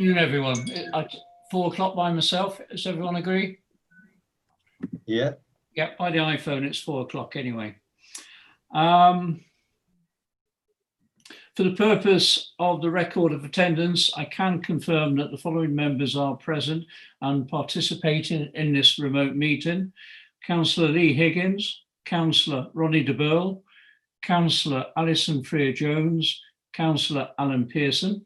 Good everyone. At 4 o'clock by myself. Does everyone agree? Yeah. Yeah, by the iPhone, it's 4 o'clock anyway. For the purpose of the record of attendance, I can confirm that the following members are present and participating in this remote meeting. Councillor Lee Higgins, Councillor Ronnie de Burle, Councillor Alison Freer-Jones, Councillor Alan Pearson.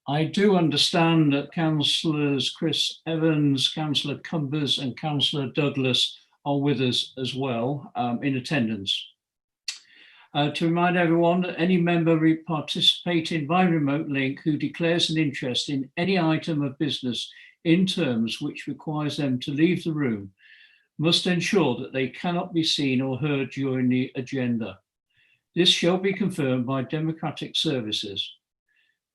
I do understand that Councillors Chris Evans, Councillor Cumbers and Councillor Douglas are with us as well in attendance. To remind everyone that any member participating by remote link who declares an interest in any item of business in terms which requires them to leave the room must ensure that they cannot be seen or heard during the agenda. This shall be confirmed by Democratic Services.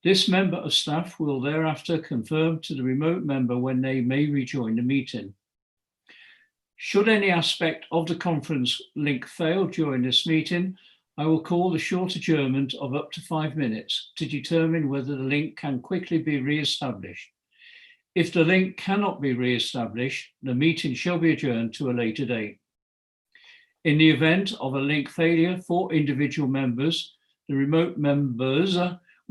This member of staff will thereafter confirm to the remote member when they may rejoin the meeting. Should any aspect of the conference link fail during this meeting, I will call the short adjournment of up to 5 minutes to determine whether the link can quickly be re-established. If the link cannot be re-established, the meeting shall be adjourned to a later date. In the event of a link failure for individual members, the remote members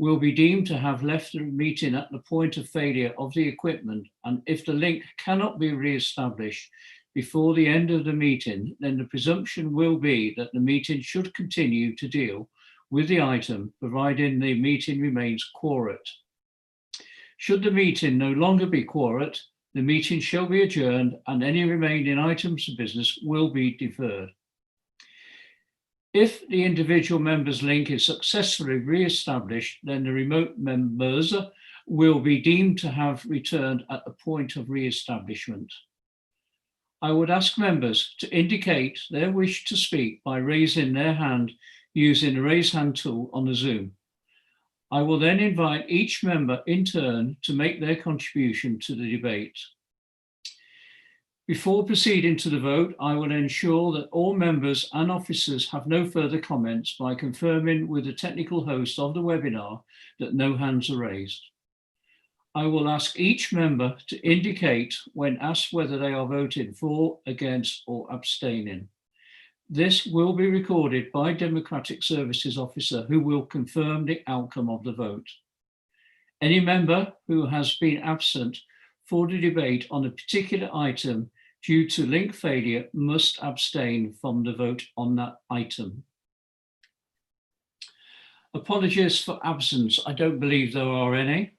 will be deemed to have left the meeting at the point of failure of the equipment, and if the link cannot be re-established before the end of the meeting, then the presumption will be that the meeting should continue to deal with the item, providing the meeting remains quorate. Should the meeting no longer be quorate, the meeting shall be adjourned and any remaining items of business will be deferred. If the individual member's link is successfully re-established, then the remote members will be deemed to have returned at the point of re-establishment. I would ask members to indicate their wish to speak by raising their hand using the raise hand tool on the Zoom. I will then invite each member in turn to make their contribution to the debate. Before proceeding to the vote, I will ensure that all members and officers have no further comments by confirming with the technical host of the webinar that no hands are raised. I will ask each member to indicate when asked whether they are voting for, against, or abstaining. This will be recorded by Democratic Services Officer who will confirm the outcome of the vote. Any member who has been absent for the debate on a particular item due to link failure must abstain from the vote on that item. Apologies for absence. I don't believe there are any.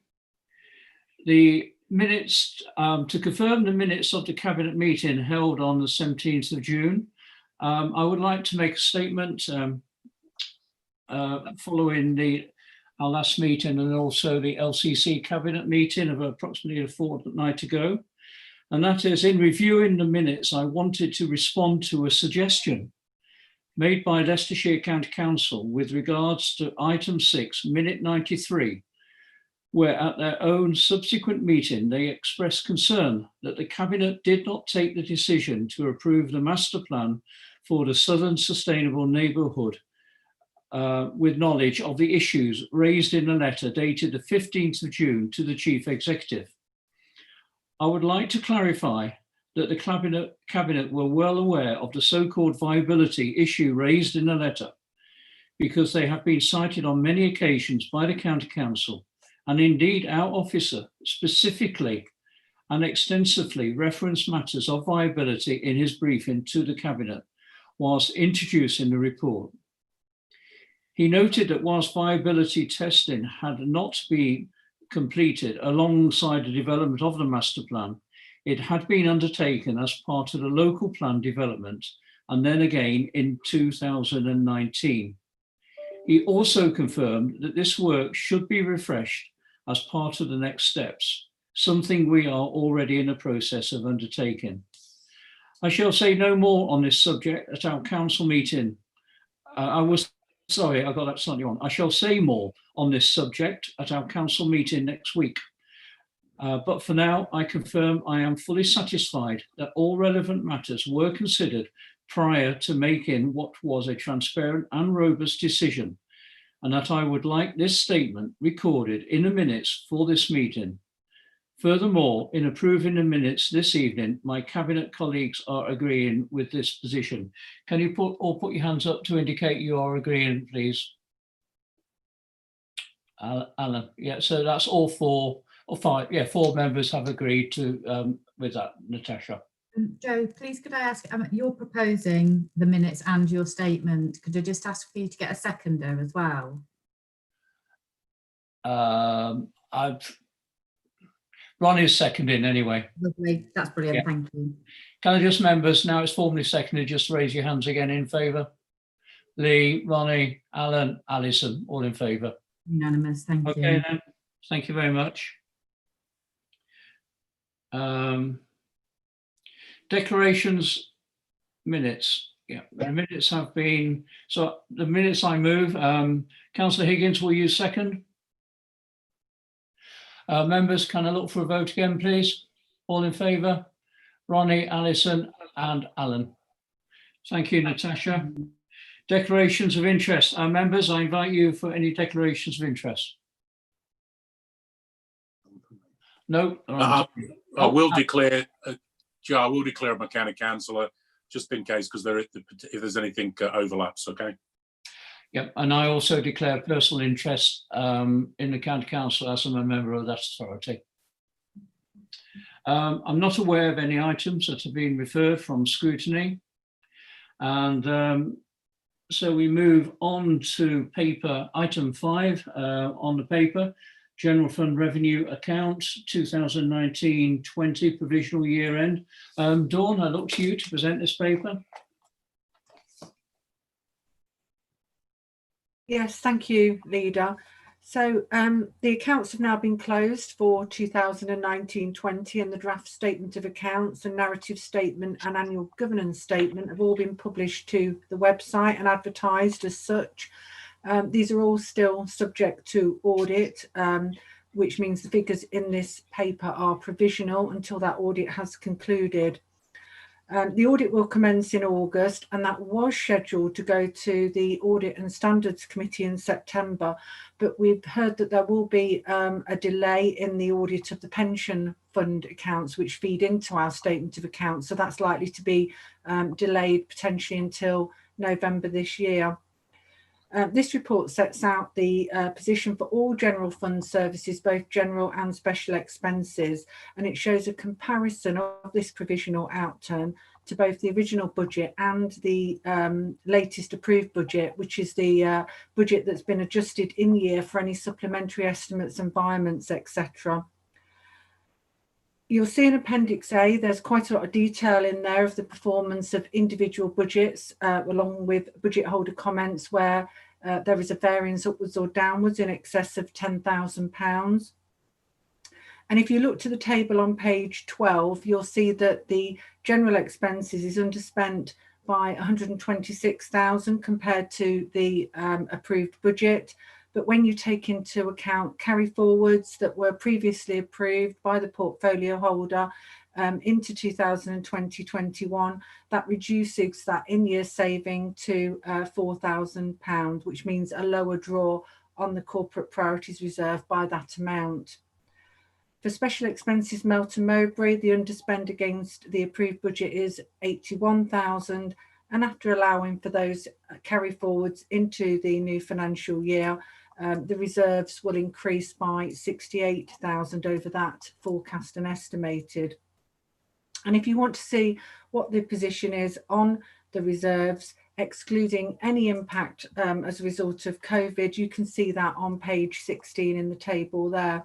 The minutes, to confirm the minutes of the Cabinet meeting held on the 17th of June, I would like to make a statement following our last meeting and also the LCC Cabinet meeting of approximately a fortnight ago. And that is, in reviewing the minutes, I wanted to respond to a suggestion made by Leicestershire County Council with regards to item 6, minute 93, where at their own subsequent meeting, they expressed concern that the Cabinet did not take the decision to approve the master plan for the Southern Sustainable Neighbourhood with knowledge of the issues raised in a letter dated the 15th of June to the Chief Executive. I would like to clarify that the Cabinet were well aware of the so-called viability issue raised in the letter because they have been cited on many occasions by the County Council, and indeed our officer specifically and extensively referenced matters of viability in his briefing to the Cabinet whilst introducing the report. He noted that whilst viability testing had not been completed alongside the development of the master plan, it had been undertaken as part of the local plan development and then again in 2019. He also confirmed that this work should be refreshed as part of the next steps, something we are already in the process of undertaking. I shall say no more on this subject at our council meeting. Sorry, I got that slightly wrong. I shall say more on this subject at our council meeting next week. But for now, I confirm I am fully satisfied that all relevant matters were considered prior to making what was a transparent and robust decision, and that I would like this statement recorded in the minutes for this meeting Furthermore, in approving the minutes this evening, my cabinet colleagues are agreeing with this position. Can you put your hands up to indicate you are agreeing, please? Alan, yeah, so that's all four or five, yeah, four members have agreed to with that, Natasha. Joe, please could I ask, you're proposing the minutes and your statement. Could I just ask for you to get a seconder as well? Ronnie's seconding anyway. Lovely, that's brilliant, Yeah. thank you. Can I just, members, now it's formally seconded, just raise your hands again in favour. Lee, Ronnie, Alan, Alison, all in favour. Unanimous, thank you. Okay then, thank you very much. Declarations, minutes. Yeah, the minutes have been, so the minutes I move, Councillor Higgins, will you second? Members, can I look for a vote again, please? All in favour? Ronnie, Alison and Alan. Thank you, Natasha. Declarations of interest. members, I invite you for any declarations of interest. No? I will declare, Joe, I will declare a county councillor just in case, because if there's anything overlaps, okay? Yep, and I also declare personal interest in the county council as I'm a member of that authority. I'm not aware of any items that have been referred from scrutiny, and so we move on to paper item 5 on the paper, General Fund Revenue Account 2019-20 provisional year end. Dawn, I look to you to present this paper. Yes, thank you, Leader. So the accounts have now been closed for 2019-20, and the draft statement of accounts and narrative statement and annual governance statement have all been published to the website and advertised as such. These are all still subject to audit, which means the figures in this paper are provisional until that audit has concluded. The audit will commence in August, and that was scheduled to go to the Audit and Standards Committee in September, but we've heard that there will be a delay in the audit of the pension fund accounts, which feed into our statement of accounts, so that's likely to be delayed potentially until November this year. This report sets out the position for all general fund services, both general and special expenses, and it shows a comparison of this provisional outturn to both the original budget and the latest approved budget, which is the budget that's been adjusted in year for any supplementary estimates, environments, etc. You'll see in Appendix A, there's quite a lot of detail in there of the performance of individual budgets, along with budget holder comments where there is a variance upwards or downwards in excess of £10,000. And if you look to the table on page 12, you'll see that the general expenses is underspent by 126,000 compared to the approved budget. But when you take into account carry forwards that were previously approved by the portfolio holder into 2020-21, that reduces that in-year saving to £4,000, which means a lower draw on the corporate priorities reserve by that amount. For special expenses, Melton Mowbray, the underspend against the approved budget is 81,000, and after allowing for those carry forwards into the new financial year, the reserves will increase by 68,000 over that forecast and estimated. And if you want to see what the position is on the reserves, excluding any impact as a result of COVID, you can see that on page 16 in the table there.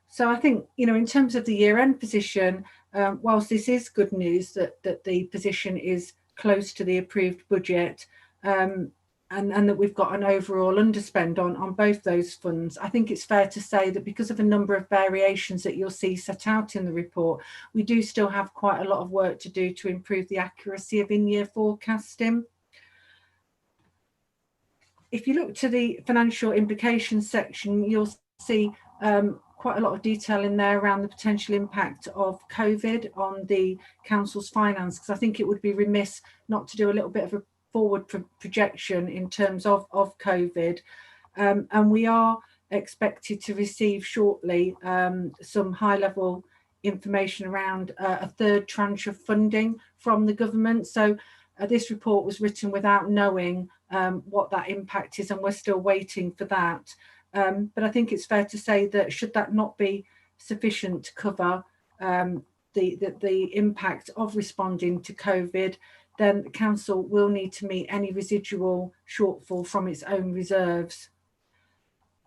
So I think, in terms of the year-end position, whilst this is good news that the position is close to the approved budget, and that we've got an overall underspend on both those funds, I think it's fair to say that because of a number of variations that you'll see set out in the report, we do still have quite a lot of work to do to improve the accuracy of in-year forecasting. If you look to the financial implications section, you'll see quite a lot of detail in there around the potential impact of COVID on the council's finance, because I think it would be remiss not to do a little bit of a forward projection in terms of COVID. And we are expected to receive shortly some high-level information around a third tranche of funding from the government. So this report was written without knowing what that impact is, and we're still waiting for that. But I think it's fair to say that should that not be sufficient to cover the impact of responding to COVID, then the council will need to meet any residual shortfall from its own reserves.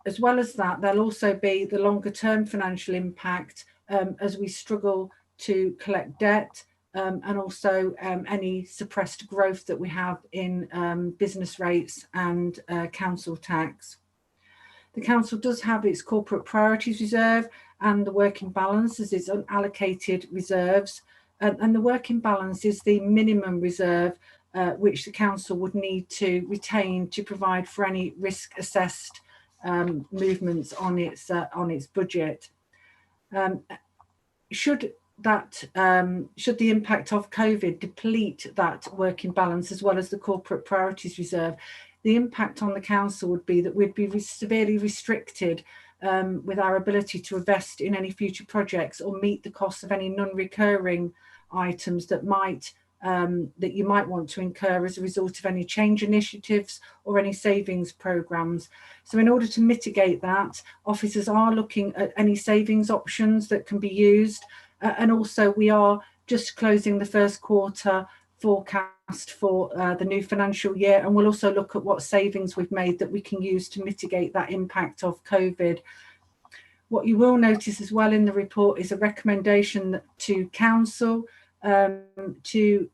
As well as that, there'll also be the longer term financial impact as we struggle to collect debt, and also any suppressed growth that we have in business rates and council tax. The council does have its corporate priorities reserve and the working balance as its unallocated reserves. And the working balance is the minimum reserve which the council would need to retain to provide for any risk assessed movements on its budget. Should the impact of COVID deplete that working balance as well as the corporate priorities reserve, the impact on the council would be that we'd be severely restricted with our ability to invest in any future projects or meet the costs of any non-recurring items that you might want to incur as a result of any change initiatives or any savings programs. So in order to mitigate that, officers are looking at any savings options that can be used, and also we are just closing the first quarter forecast for the new financial year, and we'll also look at what savings we've made that we can use to mitigate that impact of COVID. What you will notice as well in the report is a recommendation to council to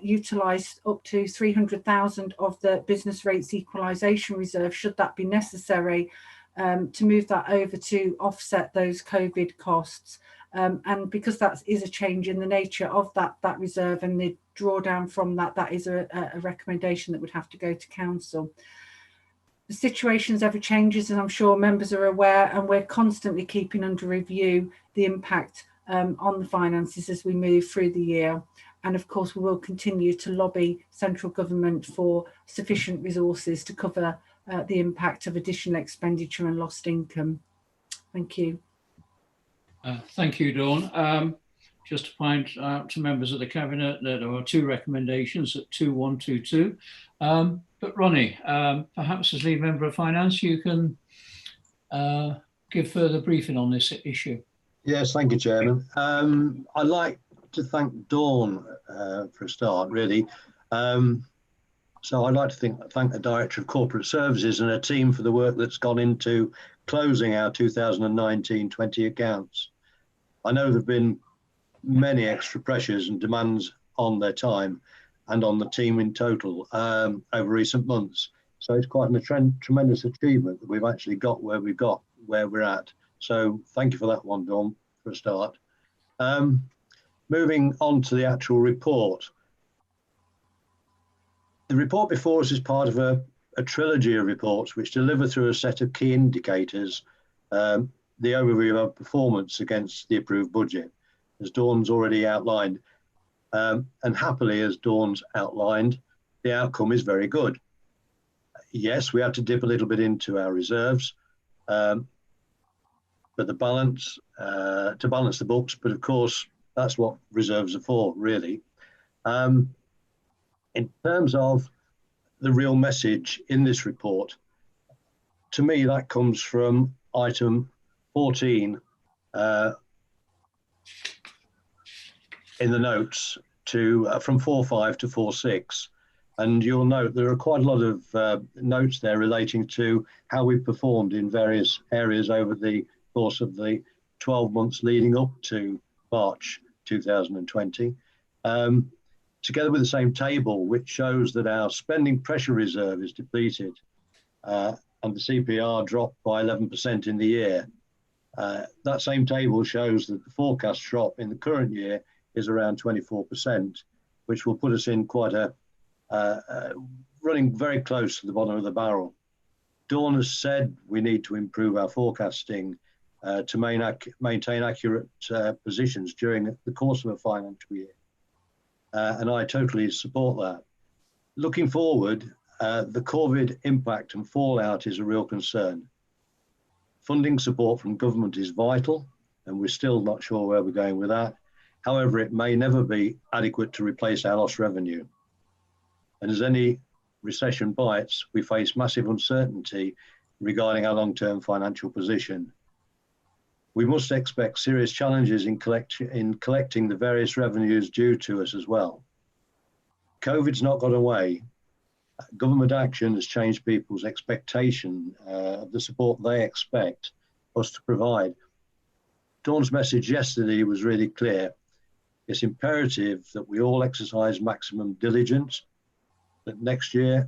utilise up to 300,000 of the business rates equalisation reserve, should that be necessary, to move that over to offset those COVID costs. And because that is a change in the nature of that reserve and the drawdown from that is a recommendation that would have to go to council. The situation's ever changes, as I'm sure members are aware, and we're constantly keeping under review the impact on the finances as we move through the year. And of course, we will continue to lobby central government for sufficient resources to cover the impact of additional expenditure and lost income. Thank you. Thank you, Dawn. Just to point out to members of the Cabinet that there are two recommendations at 2122. But Ronnie, perhaps as lead member of Finance, you can give further briefing on this issue. Yes, thank you, Chairman. I'd like to thank Dawn for a start, really. So I'd like to thank the Director of Corporate Services and her team for the work that's gone into closing our 2019-20 accounts. I know there have been many extra pressures and demands on their time and on the team in total over recent months. So it's quite a tremendous achievement that we've actually got where we're at. So thank you for that one, Dawn, for a start. Moving on to the actual report. The report before us is part of a trilogy of reports which deliver through a set of key indicators the overview of our performance against the approved budget, as Dawn's already outlined. And happily, as Dawn's outlined, the outcome is very good. Yes, we had to dip a little bit into our reserves, but the balance, to balance the books, but of course, that's what reserves are for, really. In terms of the real message in this report, to me, that comes from item 14 in the notes from 4.5 to 4.6. And you'll note there are quite a lot of notes there relating to how we've performed in various areas over the course of the 12 months leading up to March 2020. Together with the same table, which shows that our spending pressure reserve is depleted and the CPR dropped by 11% in the year. That same table shows that the forecast drop in the current year is around 24%, which will put us in quite a running very close to the bottom of the barrel. Dawn has said we need to improve our forecasting to maintain accurate positions during the course of a financial year. And I totally support that. Looking forward, the COVID impact and fallout is a real concern. Funding support from government is vital, and we're still not sure where we're going with that. However, it may never be adequate to replace our lost revenue. And as any recession bites, we face massive uncertainty regarding our long-term financial position. We must expect serious challenges in collecting the various revenues due to us as well. COVID's not got away. Government action has changed people's expectation of the support they expect us to provide. Dawn's message yesterday was really clear. It's imperative that we all exercise maximum diligence, that next year's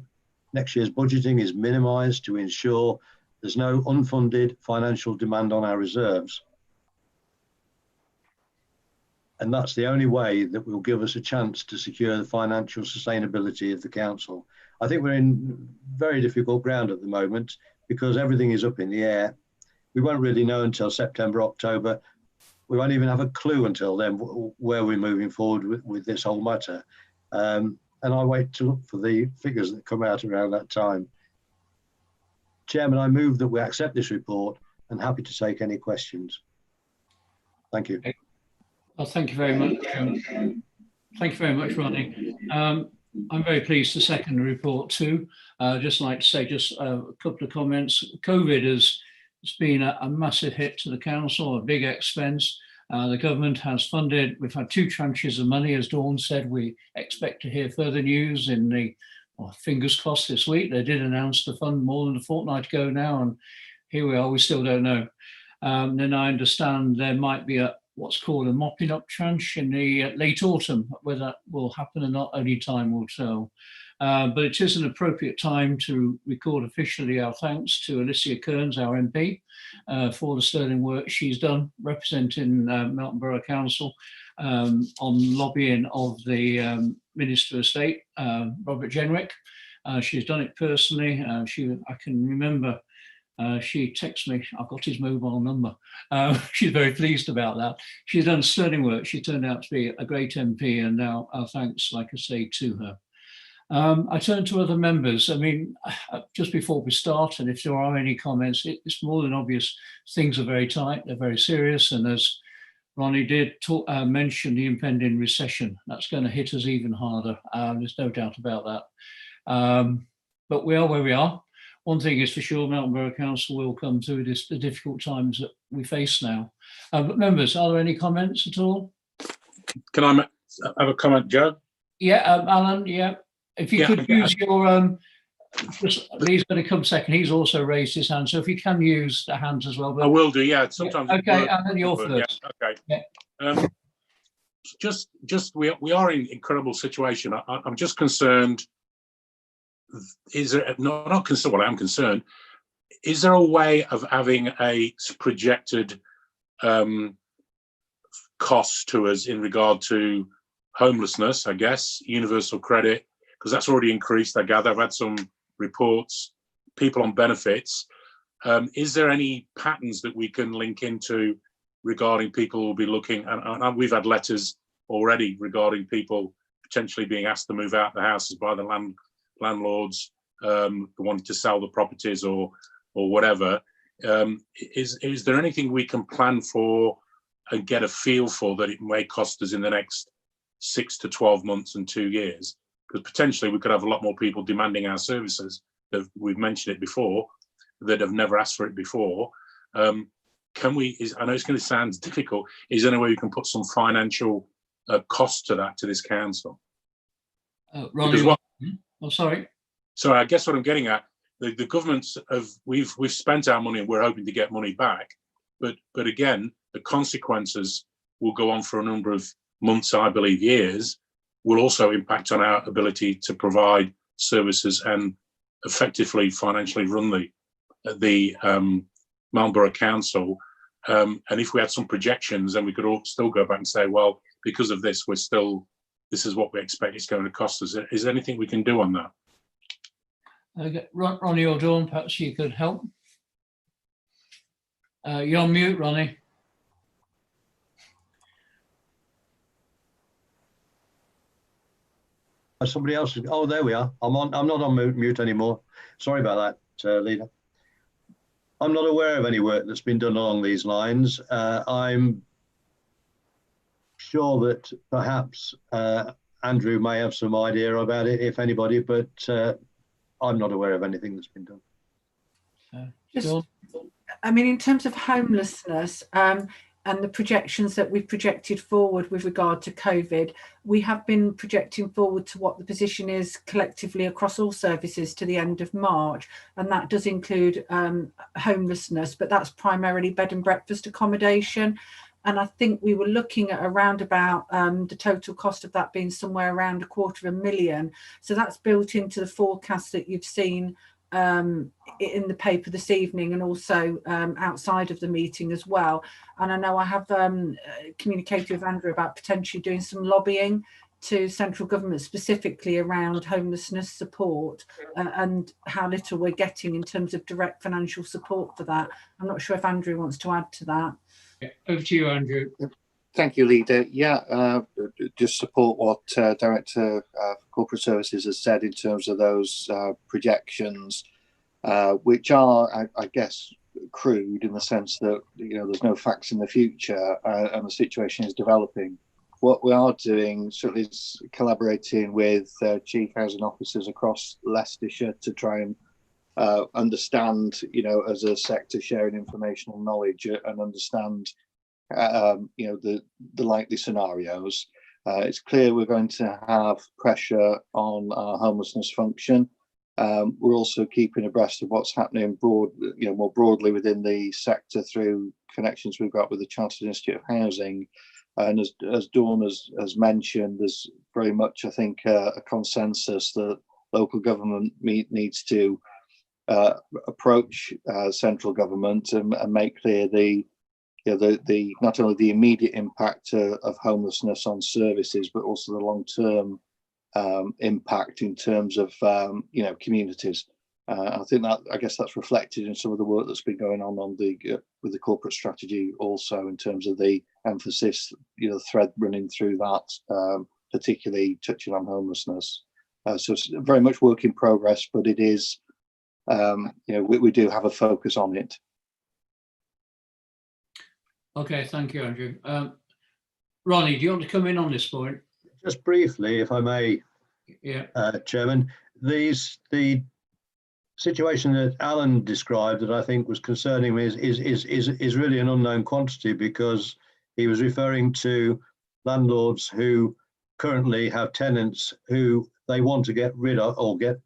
budgeting is minimised to ensure there's no unfunded financial demand on our reserves. And that's the only way that will give us a chance to secure the financial sustainability of the council. I think we're in very difficult ground at the moment because everything is up in the air. We won't really know until September, October. We won't even have a clue until then where we're moving forward with this whole matter. And I wait to look for the figures that come out around that time. Chairman, I move that we accept this report and happy to take any questions. Thank you. Well, thank you very much. Thank you very much, Ronnie. I'm very pleased to second the report too. Just like to say just a couple of comments. COVID has been a massive hit to the council, a big expense. The government has funded, we've had 2 tranches of money, as Dawn said. We expect to hear further news in the, well, fingers crossed this week. They did announce the fund more than a fortnight ago now, and here we are, we still don't know. Then I understand there might be what's called a mopping up tranche in the late autumn. Whether that will happen or not, only time will tell. But it is an appropriate time to record officially our thanks to Alicia Kearns, our MP, for the sterling work she's done representing Melton Borough Council on lobbying of the Minister of State, Robert Jenrick. She's done it personally. I can remember she texted me, I've got his mobile number. She's very pleased about that. She's done sterling work. She turned out to be a great MP, and now our thanks, like I say, to her. I turn to other members. I mean, just before we start, and if there are any comments, it's more than obvious things are very tight, they're very serious, and as Ronnie did mention the impending recession, that's going to hit us even harder. There's no doubt about that. But we are where we are. One thing is for sure, Melton Borough Council will come through the difficult times that we face now. But members, are there any comments at all? Can I have a comment, Joe? Yeah, Alan, yeah. If you could use your, Lee's going to come second. He's also raised his hand. So if you can use the hands as well. But, I will do, yeah. Sometimes. Yeah, okay, Alan, you're first. Yeah, okay. Yeah. We are in an incredible situation. I'm just concerned. Is there not concerned? Well, I'm concerned. Is there a way of having a projected cost to us in regard to homelessness? I guess universal credit, because that's already increased. I gather I've had some reports. People on benefits. Is there any patterns that we can link into regarding people who will be looking? And we've had letters already regarding people potentially being asked to move out the houses by the landlords who wanted to sell the properties or whatever. Is there anything we can plan for and get a feel for that it may cost us in the next 6 to 12 months and 2 years? Because potentially we could have a lot more people demanding our services. That we've mentioned it before, that have never asked for it before. Can we? I know it's going to sound difficult. Is there any way we can put some financial cost to that to this council? Ronnie, sorry. So I guess what I'm getting at, the governments we've spent our money and we're hoping to get money back, but again, the consequences will go on for a number of months, I believe years, will also impact on our ability to provide services and effectively financially run the Melton Borough Council. And if we had some projections, then we could all still go back and say, well, because of this, this is what we expect it's going to cost us. Is there anything we can do on that? Okay. Ronnie or Dawn, perhaps you could help. You're on mute, Ronnie. Somebody else. Oh, there we are. I'm not on mute anymore. Sorry about that, leader. I'm not aware of any work that's been done along these lines. I'm sure that perhaps Andrew may have some idea about it, if anybody, but I'm not aware of anything that's been done. Just, I mean, in terms of homelessness, and the projections that we've projected forward with regard to COVID, we have been projecting forward to what the position is collectively across all services to the end of March. And that does include homelessness, but that's primarily bed and breakfast accommodation. And I think we were looking at around about the total cost of that being somewhere around £250,000. So that's built into the forecast that you've seen in the paper this evening, and also outside of the meeting as well. And I know I have communicated with Andrew about potentially doing some lobbying to central government specifically around homelessness support and how little we're getting in terms of direct financial support for that. I'm not sure if Andrew wants to add to that. Over to you, Andrew. Thank you, Leader. Yeah, just support what Director for Corporate Services has said in terms of those projections, which are, I guess, crude in the sense that, you know, there's no facts in the future and the situation is developing. What we are doing certainly is collaborating with chief housing officers across Leicestershire to try and understand, you know, as a sector, sharing information and knowledge and understand you know, the likely scenarios. It's clear we're going to have pressure on our homelessness function. We're also keeping abreast of what's happening more broadly within the sector through connections we've got with the Chartered Institute of Housing. And as Dawn has mentioned, there's very much, I think, a consensus that local government needs to approach central government and make clear the not only the immediate impact of homelessness on services, but also the long-term impact in terms of communities. I think that, I guess, that's reflected in some of the work that's been going on with the corporate strategy, also in terms of the emphasis, thread running through that, particularly touching on homelessness. So it's very much work in progress, but it is, we do have a focus on it. Okay, thank you, Andrew. Ronnie, do you want to come in on this point? Just briefly, if I may, Yeah. Chairman, the situation that Alan described that I think was concerning me is really an unknown quantity, because he was referring to landlords who currently have tenants who they want to get rid of or get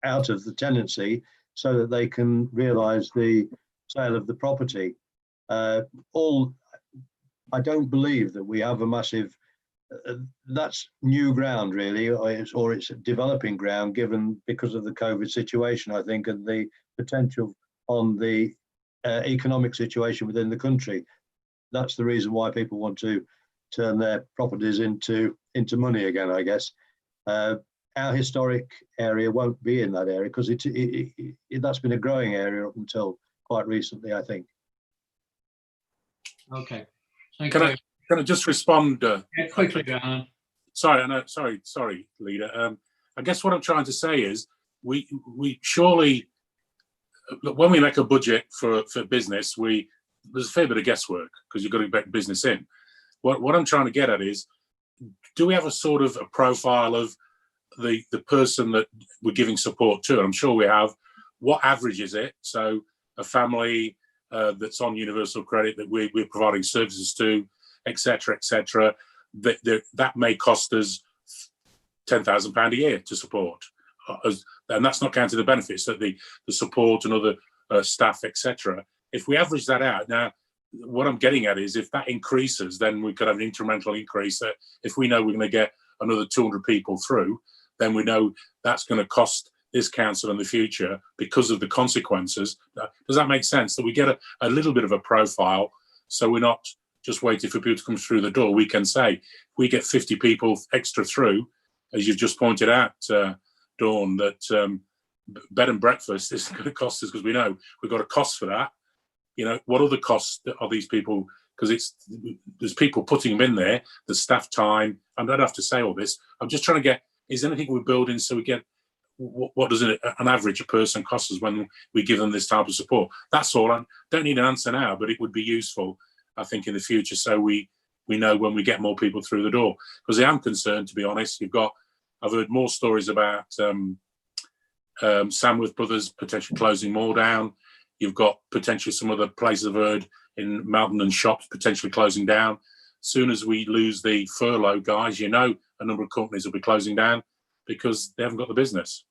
out of the tenancy so that they can realise the sale of the property. I don't believe that we have a massive, that's new ground really, or it's developing ground given because of the COVID situation, I think, and the potential on the economic situation within the country. That's the reason why people want to turn their properties into money again, I guess. Our historic area won't be in that area because that's been a growing area up until quite recently, I think. Okay. Thank you. Can I just respond? Yeah, quickly, Alan. Sorry, Leader. I guess what I'm trying to say is we surely, when we make a budget for business, there's a fair bit of guesswork because you've got to get business in. What I'm trying to get at is, do we have a sort of a profile of the person that we're giving support to? And I'm sure we have. What average is it? So a family that's on universal credit that we're providing services to, etc., that may cost us £10,000 a year to support, and that's not counting the benefits that the support and other staff, etc. If we average that out, now what I'm getting at is if that increases, then we could have an incremental increase. That if we know we're going to get another 200 people through, then we know that's going to cost this council in the future because of the consequences. Does that make sense? That we get a little bit of a profile, so we're not just waiting for people to come through the door. We can say, if we get 50 people extra through, as you've just pointed out, Dawn, that bed and breakfast is going to cost us, because we know we've got a cost for that. What other costs are these people? Because there's people putting them in there, the staff time. I don't have to say all this. I'm just trying to get, is anything we're building so we get what does an average a person cost us when we give them this type of support? That's all. I don't need an answer now, but it would be useful, I think, in the future, so we know when we get more people through the door. Because I am concerned, to be honest. I've heard more stories about Samworth Brothers potentially closing more down. You've got potentially some other places I've heard in Melton and shops potentially closing down. Soon as we lose the furlough guys, a number of companies will be closing down because they haven't got the business.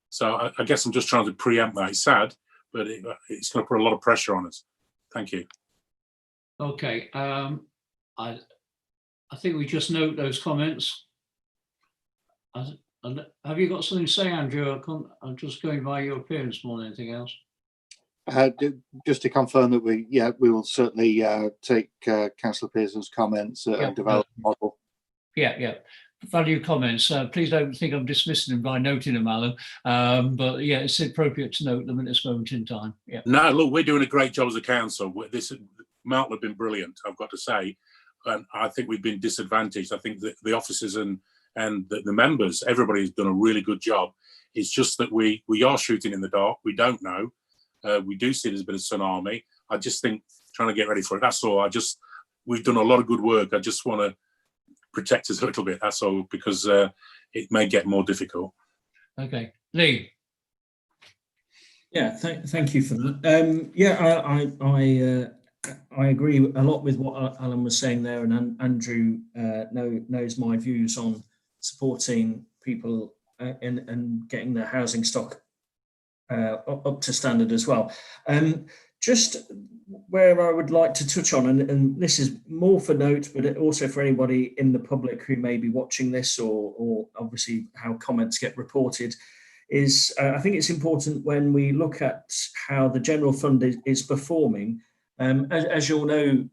So I guess I'm just trying to preempt that. It's sad, but it's going to put a lot of pressure on us. Thank you. Okay. I think we just note those comments. Have you got something to say, Andrew? I'm just going by your appearance more than anything else. Just to confirm that we will certainly take Councillor Pearson's comments and develop a model. Yeah. Value comments. Please don't think I'm dismissing them by noting them, Alan. But yeah, it's appropriate to note them at this moment in time. Yeah. No, look, we're doing a great job as a council. Melton have been brilliant, I've got to say. And I think we've been disadvantaged. I think that the officers and the members, everybody's done a really good job. It's just that we are shooting in the dark. We don't know. We do see there's been a tsunami. I just think trying to get ready for it. That's all. We've done a lot of good work. I just want to protect us a little bit. That's all, because it may get more difficult. Okay, Lee. Yeah, thank you for that. I agree a lot with what Alan was saying there, and Andrew knows my views on supporting people and getting their housing stock up to standard as well. Just where I would like to touch on, and this is more for note, but also for anybody in the public who may be watching this, or obviously how comments get reported, is I think it's important when we look at how the general fund is performing. As you'll know,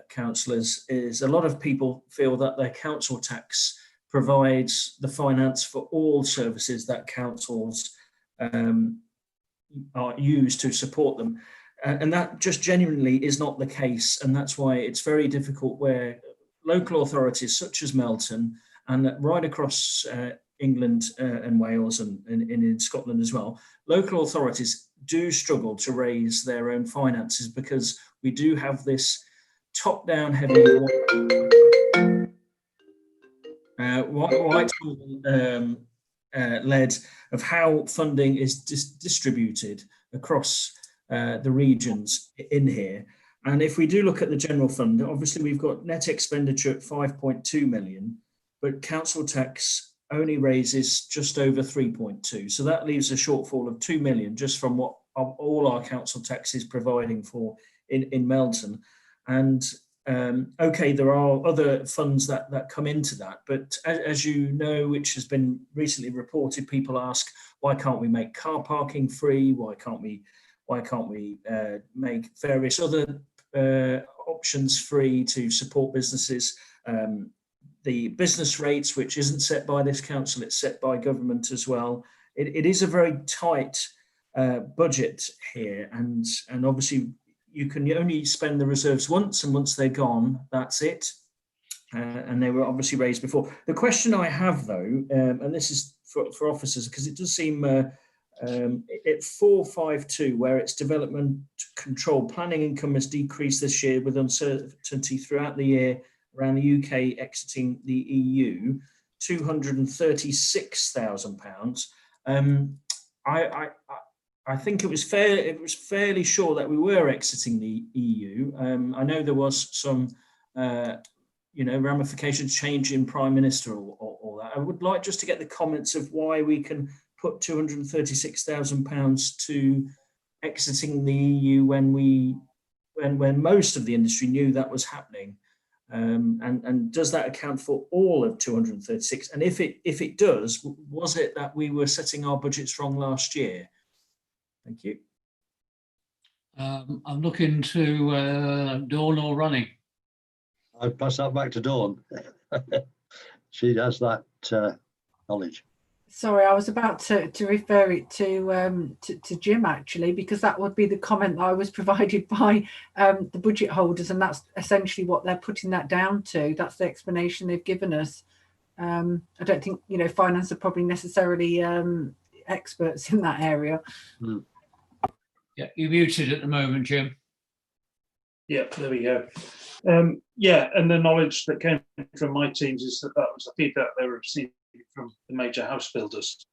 councillors, is a lot of people feel that their council tax provides the finance for all services that councils are used to support them. And that just genuinely is not the case. And that's why it's very difficult where local authorities such as Melton and right across England and Wales and in Scotland as well, local authorities do struggle to raise their own finances because we do have this top-down heavy led of how funding is distributed across the regions in here. And if we do look at the general fund, obviously we've got net expenditure at 5.2 million, but council tax only raises just over 3.2. So that leaves a shortfall of 2 million just from what all our council tax is providing for in Melton. And okay, there are other funds that come into that, but as you know, which has been recently reported, people ask, why can't we make car parking free? Why can't we make various other options free to support businesses? The business rates, which isn't set by this council, it's set by government as well. It is a very tight budget here, and obviously you can only spend the reserves once, and once they're gone, that's it. And they were obviously raised before. The question I have though, and this is for officers, because it does seem at 452, where it's development control, planning income has decreased this year with uncertainty throughout the year around the UK exiting the EU, £236,000. I think it was fairly sure that we were exiting the EU. I know there was some, ramifications, change in Prime Minister or that. I would like just to get the comments of why we can put £236,000 to exiting the EU when most of the industry knew that was happening. And does that account for all of 236? And if it does, was it that we were setting our budgets wrong last year? Thank you. I'm looking to Dawn or Ronnie. I'd pass that back to Dawn. She has that knowledge. Sorry, I was about to refer it to Jim, actually, because that would be the comment that I was provided by the budget holders, and that's essentially what they're putting that down to. That's the explanation they've given us. I don't think, finance are probably necessarily experts in that area. Yeah, you're muted at the moment, Jim. Yeah, there we go. Yeah, and the knowledge that came from my teams is that that was the feedback they were receiving from the major house builders.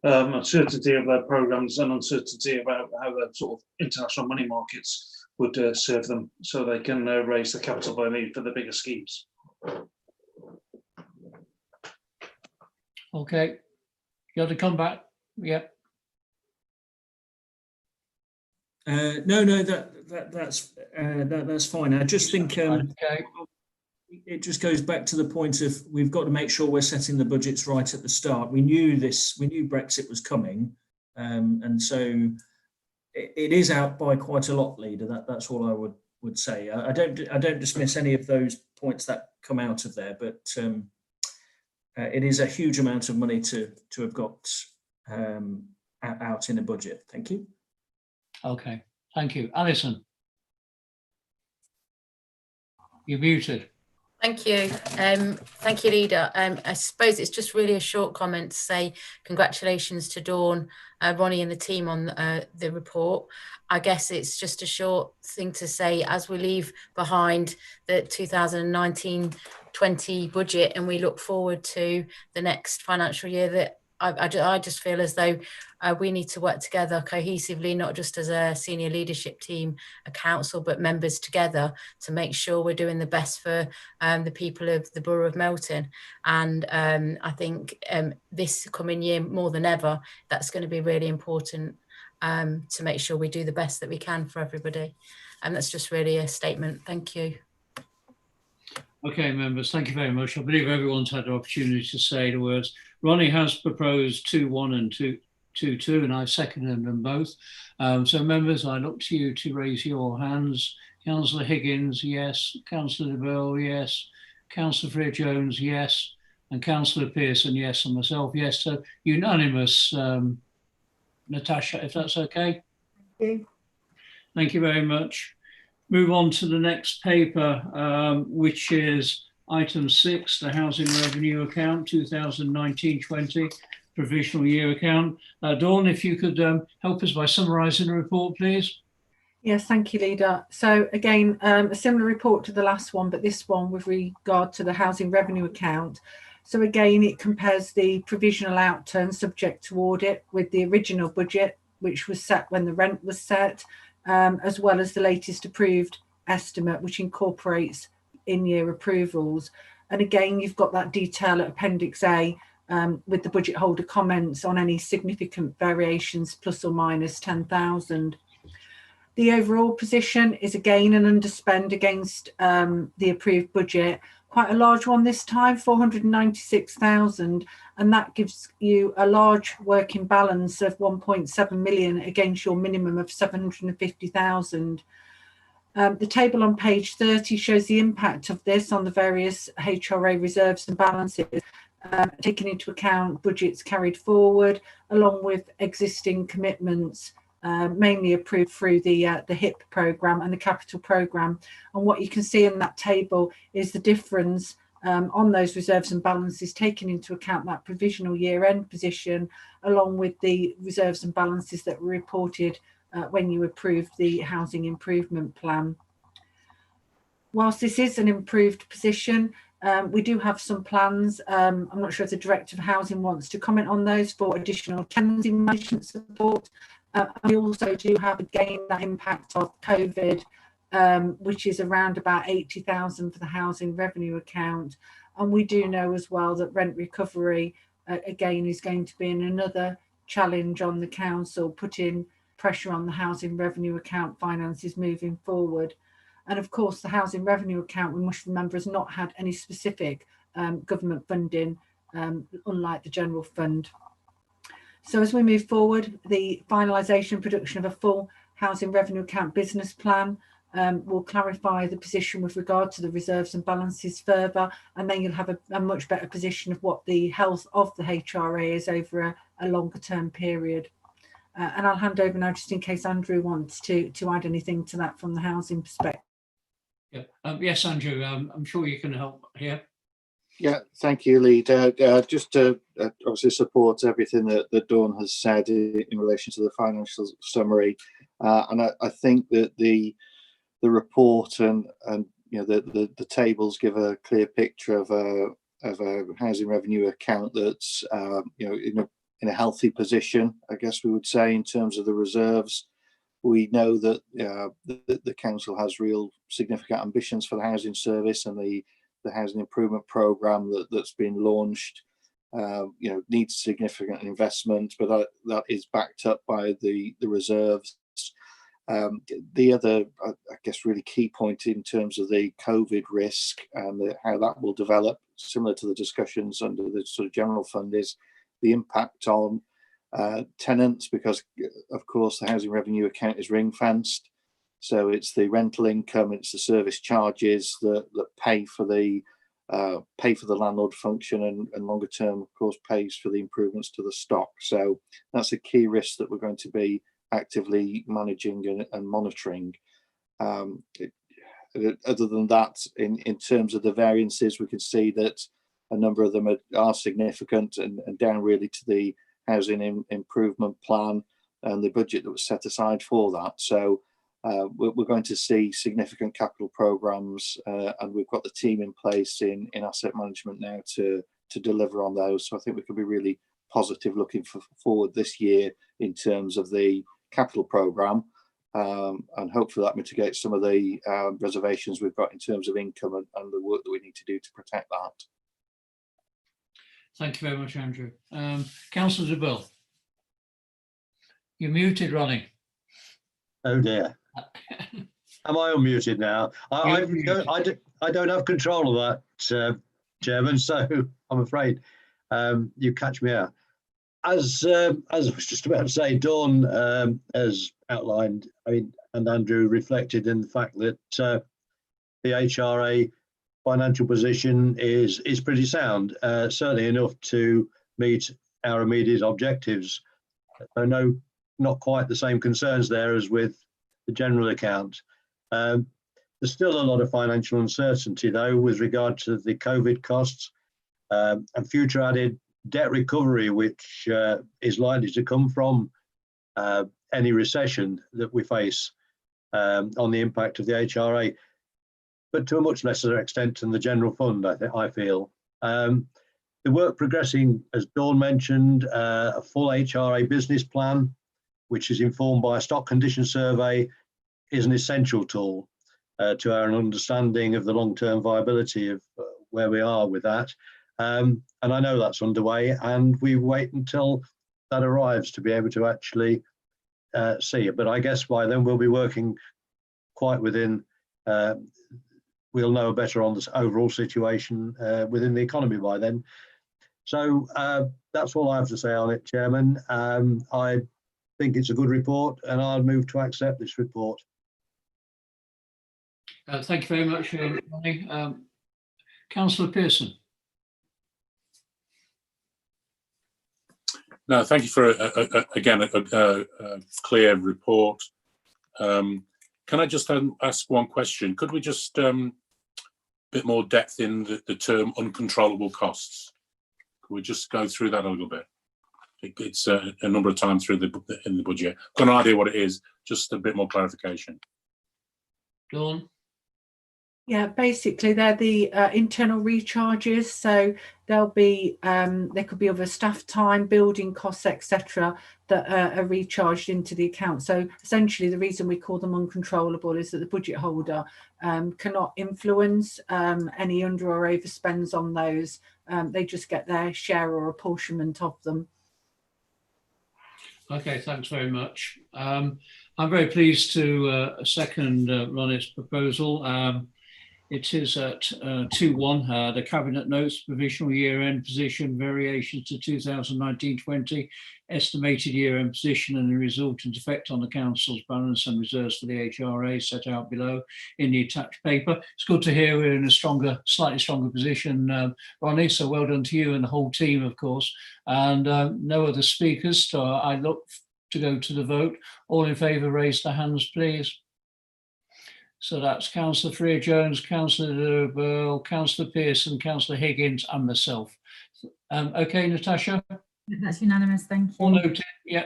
Uncertainty of their programs and uncertainty about how the sort of international money markets would serve them, so they can raise the capital they need for the bigger schemes. Okay, you have to come back. Yeah. No, that's fine. I just think Okay. it just goes back to the point of we've got to make sure we're setting the budgets right at the start. We knew Brexit was coming, and so it is out by quite a lot, Leader. That's all I would say. I don't dismiss any of those points that come out of there, but it is a huge amount of money to have got out in a budget. Thank you. Okay, thank you. Alison, you're muted. Thank you. Thank you, Leader. I suppose it's just really a short comment to say congratulations to Dawn, Ronnie and the team on the report. I guess it's just a short thing to say as we leave behind the 2019-20 budget and we look forward to the next financial year, that I just feel as though we need to work together cohesively, not just as a senior leadership team, a council, but members together to make sure we're doing the best for the people of the Borough of Melton. And I think this coming year, more than ever, that's going to be really important to make sure we do the best that we can for everybody. And that's just really a statement. Thank you. Okay, members, thank you very much. I believe everyone's had the opportunity to say the words. Ronnie has proposed 2-1 and 2-2, and I've seconded them both. So, members, I look to you to raise your hands. Councillor Higgins, yes. Councillor DeVille, yes. Councillor Freer-Jones, yes. And Councillor Pearson, yes. And myself, yes. So, unanimous, Natasha, if that's okay. Thank you. Thank you very much. Move on to the next paper, which is item 6, the Housing Revenue Account 2019-20 Provisional Year Account. Dawn, if you could help us by summarising the report, please. Yes, thank you, Leader. So again, a similar report to the last one, but this one with regard to the Housing Revenue Account. So again, it compares the provisional outturn subject to audit with the original budget, which was set when the rent was set, as well as the latest approved estimate, which incorporates in-year approvals. And again, you've got that detail at Appendix A with the budget holder comments on any significant variations plus or minus 10,000. The overall position is again an underspend against the approved budget, quite a large one this time, 496,000, and that gives you a large working balance of 1.7 million against your minimum of 750,000. The table on page 30 shows the impact of this on the various HRA reserves and balances, taking into account budgets carried forward, along with existing commitments, mainly approved through the HIP programme and the capital programme. And what you can see in that table is the difference on those reserves and balances, taking into account that provisional year-end position, along with the reserves and balances that were reported when you approved the housing improvement plan. Whilst this is an improved position, we do have some plans. I'm not sure if the Director of Housing wants to comment on those for additional tenancy management support. We also do have, again, that impact of COVID, which is around about 80,000 for the housing revenue account. And we do know as well that rent recovery, again, is going to be another challenge on the council, putting pressure on the housing revenue account finances moving forward. And of course, the housing revenue account, we must remember, has not had any specific government funding, unlike the general fund. So as we move forward, the finalisation and production of a full housing revenue account business plan will clarify the position with regard to the reserves and balances further, and then you'll have a much better position of what the health of the HRA is over a longer term period. And I'll hand over now, just in case Andrew wants to add anything to that from the housing perspective. Yeah. Yes, Andrew, I'm sure you can help here. Yeah, thank you, Leader. Just to obviously support everything that Dawn has said in relation to the financial summary, and I think that the report and the tables give a clear picture of a housing revenue account that's in a healthy position, I guess we would say, in terms of the reserves. We know that the council has real significant ambitions for the housing service, and the housing improvement programme that's been launched needs significant investment, but that is backed up by the reserves. The other, I guess, really key point in terms of the COVID risk and how that will develop, similar to the discussions under the sort of general fund, is the impact on tenants, because of course the housing revenue account is ring fenced. So it's the rental income, it's the service charges that pay for the landlord function, and longer term, of course, pays for the improvements to the stock. So that's a key risk that we're going to be actively managing and monitoring. Other than that, in terms of the variances, we can see that a number of them are significant and down really to the housing improvement plan and the budget that was set aside for that. So we're going to see significant capital programs, and we've got the team in place in asset management now to deliver on those. So I think we can be really positive looking forward this year in terms of the capital program, and hopefully that mitigates some of the reservations we've got in terms of income and the work that we need to do to protect that. Thank you very much, Andrew. Councillor de Bill. You're muted, Ronnie. Oh dear. Am I unmuted now? I don't have control of that, Chairman, so I'm afraid you catch me out. As I was just about to say, Dawn has outlined, and Andrew reflected in the fact that the HRA financial position is pretty sound, certainly enough to meet our immediate objectives. So no, not quite the same concerns there as with the general account. There's still a lot of financial uncertainty though with regard to the COVID costs and future added debt recovery, which is likely to come from any recession that we face on the impact of the HRA, but to a much lesser extent than the general fund, I feel. The work progressing, as Dawn mentioned, a full HRA business plan, which is informed by a stock condition survey, is an essential tool to our understanding of the long-term viability of where we are with that. And I know that's underway, and we wait until that arrives to be able to actually see it. But I guess by then we'll be working quite within, we'll know better on this overall situation within the economy by then. So that's all I have to say on it, Chairman. I think it's a good report, and I'll move to accept this report. Thank you very much, Ronnie. Councillor Pearson. No, thank you for again a clear report. Can I just ask one question? Could we just bit more depth in the term uncontrollable costs? Could we just go through that a little bit? It's a number of times through in the budget. Got no idea what it is. Just a bit more clarification. Dawn. Yeah, basically they're the internal recharges. So there'll be there could be other staff time, building costs, etc., that are recharged into the account. So essentially, the reason we call them uncontrollable is that the budget holder cannot influence any under or overspends on those. They just get their share or apportionment of them. Okay, thanks very much. I'm very pleased to second Ronnie's proposal. It is at 2.1, the Cabinet Notes, Provisional Year-End Position, Variations to 2019-20, Estimated Year-End Position and the Resultant Effect on the Council's Balance and Reserves for the HRA set out below in the attached paper. It's good to hear we're in a slightly stronger position, Ronnie, so well done to you and the whole team, of course. And no other speakers, so I look to go to the vote. All in favour, raise their hands, please. So that's Councillor Freer-Jones, Councillor Burl, Councillor Pearson, Councillor Higgins and myself. Okay, Natasha? That's unanimous, thank All you. noted. Yeah,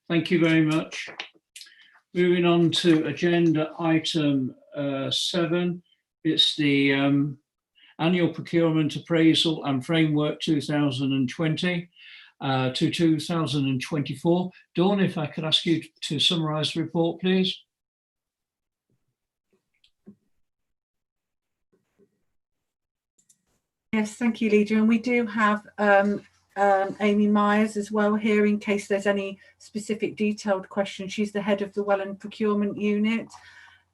thank you very much. Moving on to agenda item 7. It's the annual procurement appraisal and framework 2020 to 2024. Dawn, if I could ask you to summarise the report, please. Yes, thank you, Leader. And we do have Amy Myers as well here in case there's any specific detailed questions. She's the head of the Welland Procurement Unit.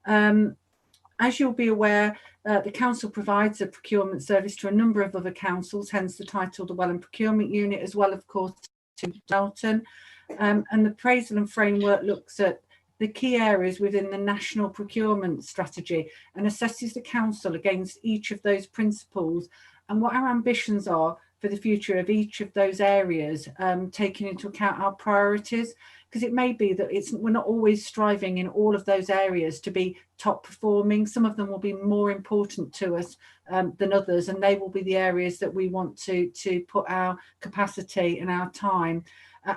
As you'll be aware, the council provides a procurement service to a number of other councils, hence the title, the Welland Procurement Unit, as well, of course, to Melton. And the appraisal and framework looks at the key areas within the national procurement strategy and assesses the council against each of those principles and what our ambitions are for the future of each of those areas, taking into account our priorities, because it may be that we're not always striving in all of those areas to be top performing. Some of them will be more important to us than others, and they will be the areas that we want to put our capacity and our time.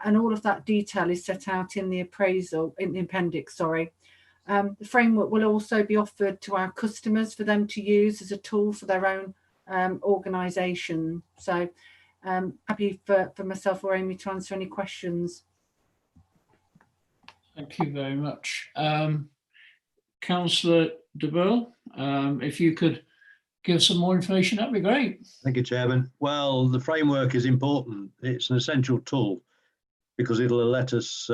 And all of that detail is set out in the appraisal, in the appendix, sorry. The framework will also be offered to our customers for them to use as a tool for their own organisation. So happy for myself or Amy to answer any questions. Thank you very much. Councillor de Burl, if you could give some more information, that'd be great. Thank you, Chairman. Well, the framework is important. It's an essential tool because it'll let us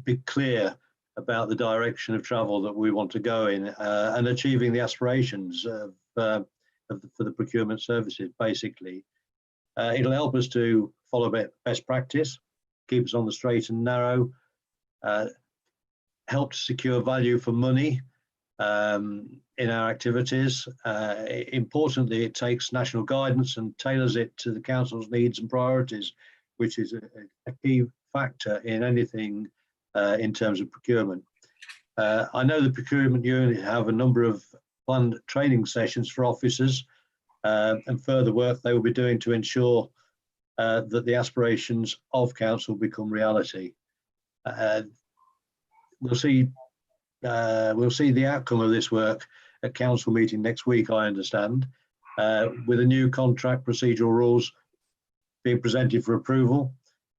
be clear about the direction of travel that we want to go in and achieving the aspirations for the procurement services, basically. It'll help us to follow best practice, keep us on the straight and narrow, help to secure value for money in our activities. Importantly, it takes national guidance and tailors it to the council's needs and priorities, which is a key factor in anything in terms of procurement. I know the procurement unit have a number of planned training sessions for officers and further work they will be doing to ensure that the aspirations of council become reality. We'll see the outcome of this work at council meeting next week, I understand, with the new contract procedural rules being presented for approval.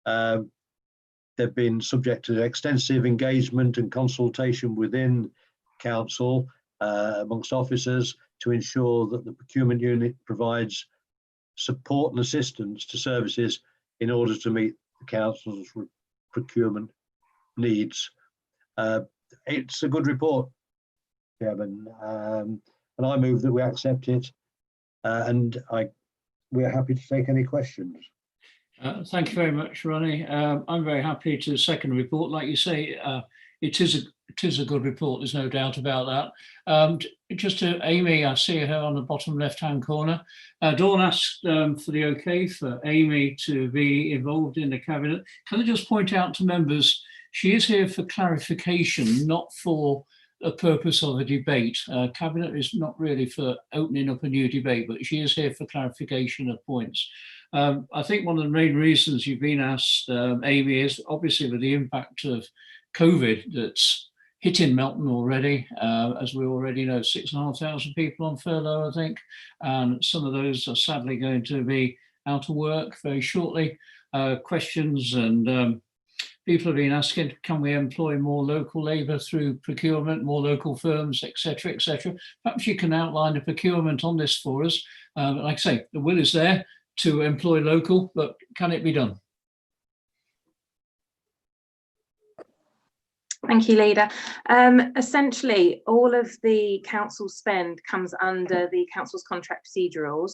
They've been subject to extensive engagement and consultation within council amongst officers to ensure that the procurement unit provides support and assistance to services in order to meet the council's procurement needs. It's a good report, Chairman, and I move that we accept it, and we're happy to take any questions. Thank you very much, Ronnie. I'm very happy to second the report. Like you say, it is a good report, there's no doubt about that. Just to Amy, I see her on the bottom left-hand corner. Dawn asked for the okay for Amy to be involved in the cabinet. Can I just point out to members, she is here for clarification, not for a purpose of a debate. Cabinet is not really for opening up a new debate, but she is here for clarification of points. I think one of the main reasons you've been asked, Amy, is obviously with the impact of COVID that's hitting Melton already. As we already know, 6,500 people on furlough, I think, and some of those are sadly going to be out of work very shortly. Questions and people have been asking, can we employ more local labour through procurement, more local firms, etc., etc. Perhaps you can outline the procurement on this for us. Like I say, the will is there to employ local, but can it be done? Thank you, Leader. Essentially, all of the council spend comes under the council's contract procedurals,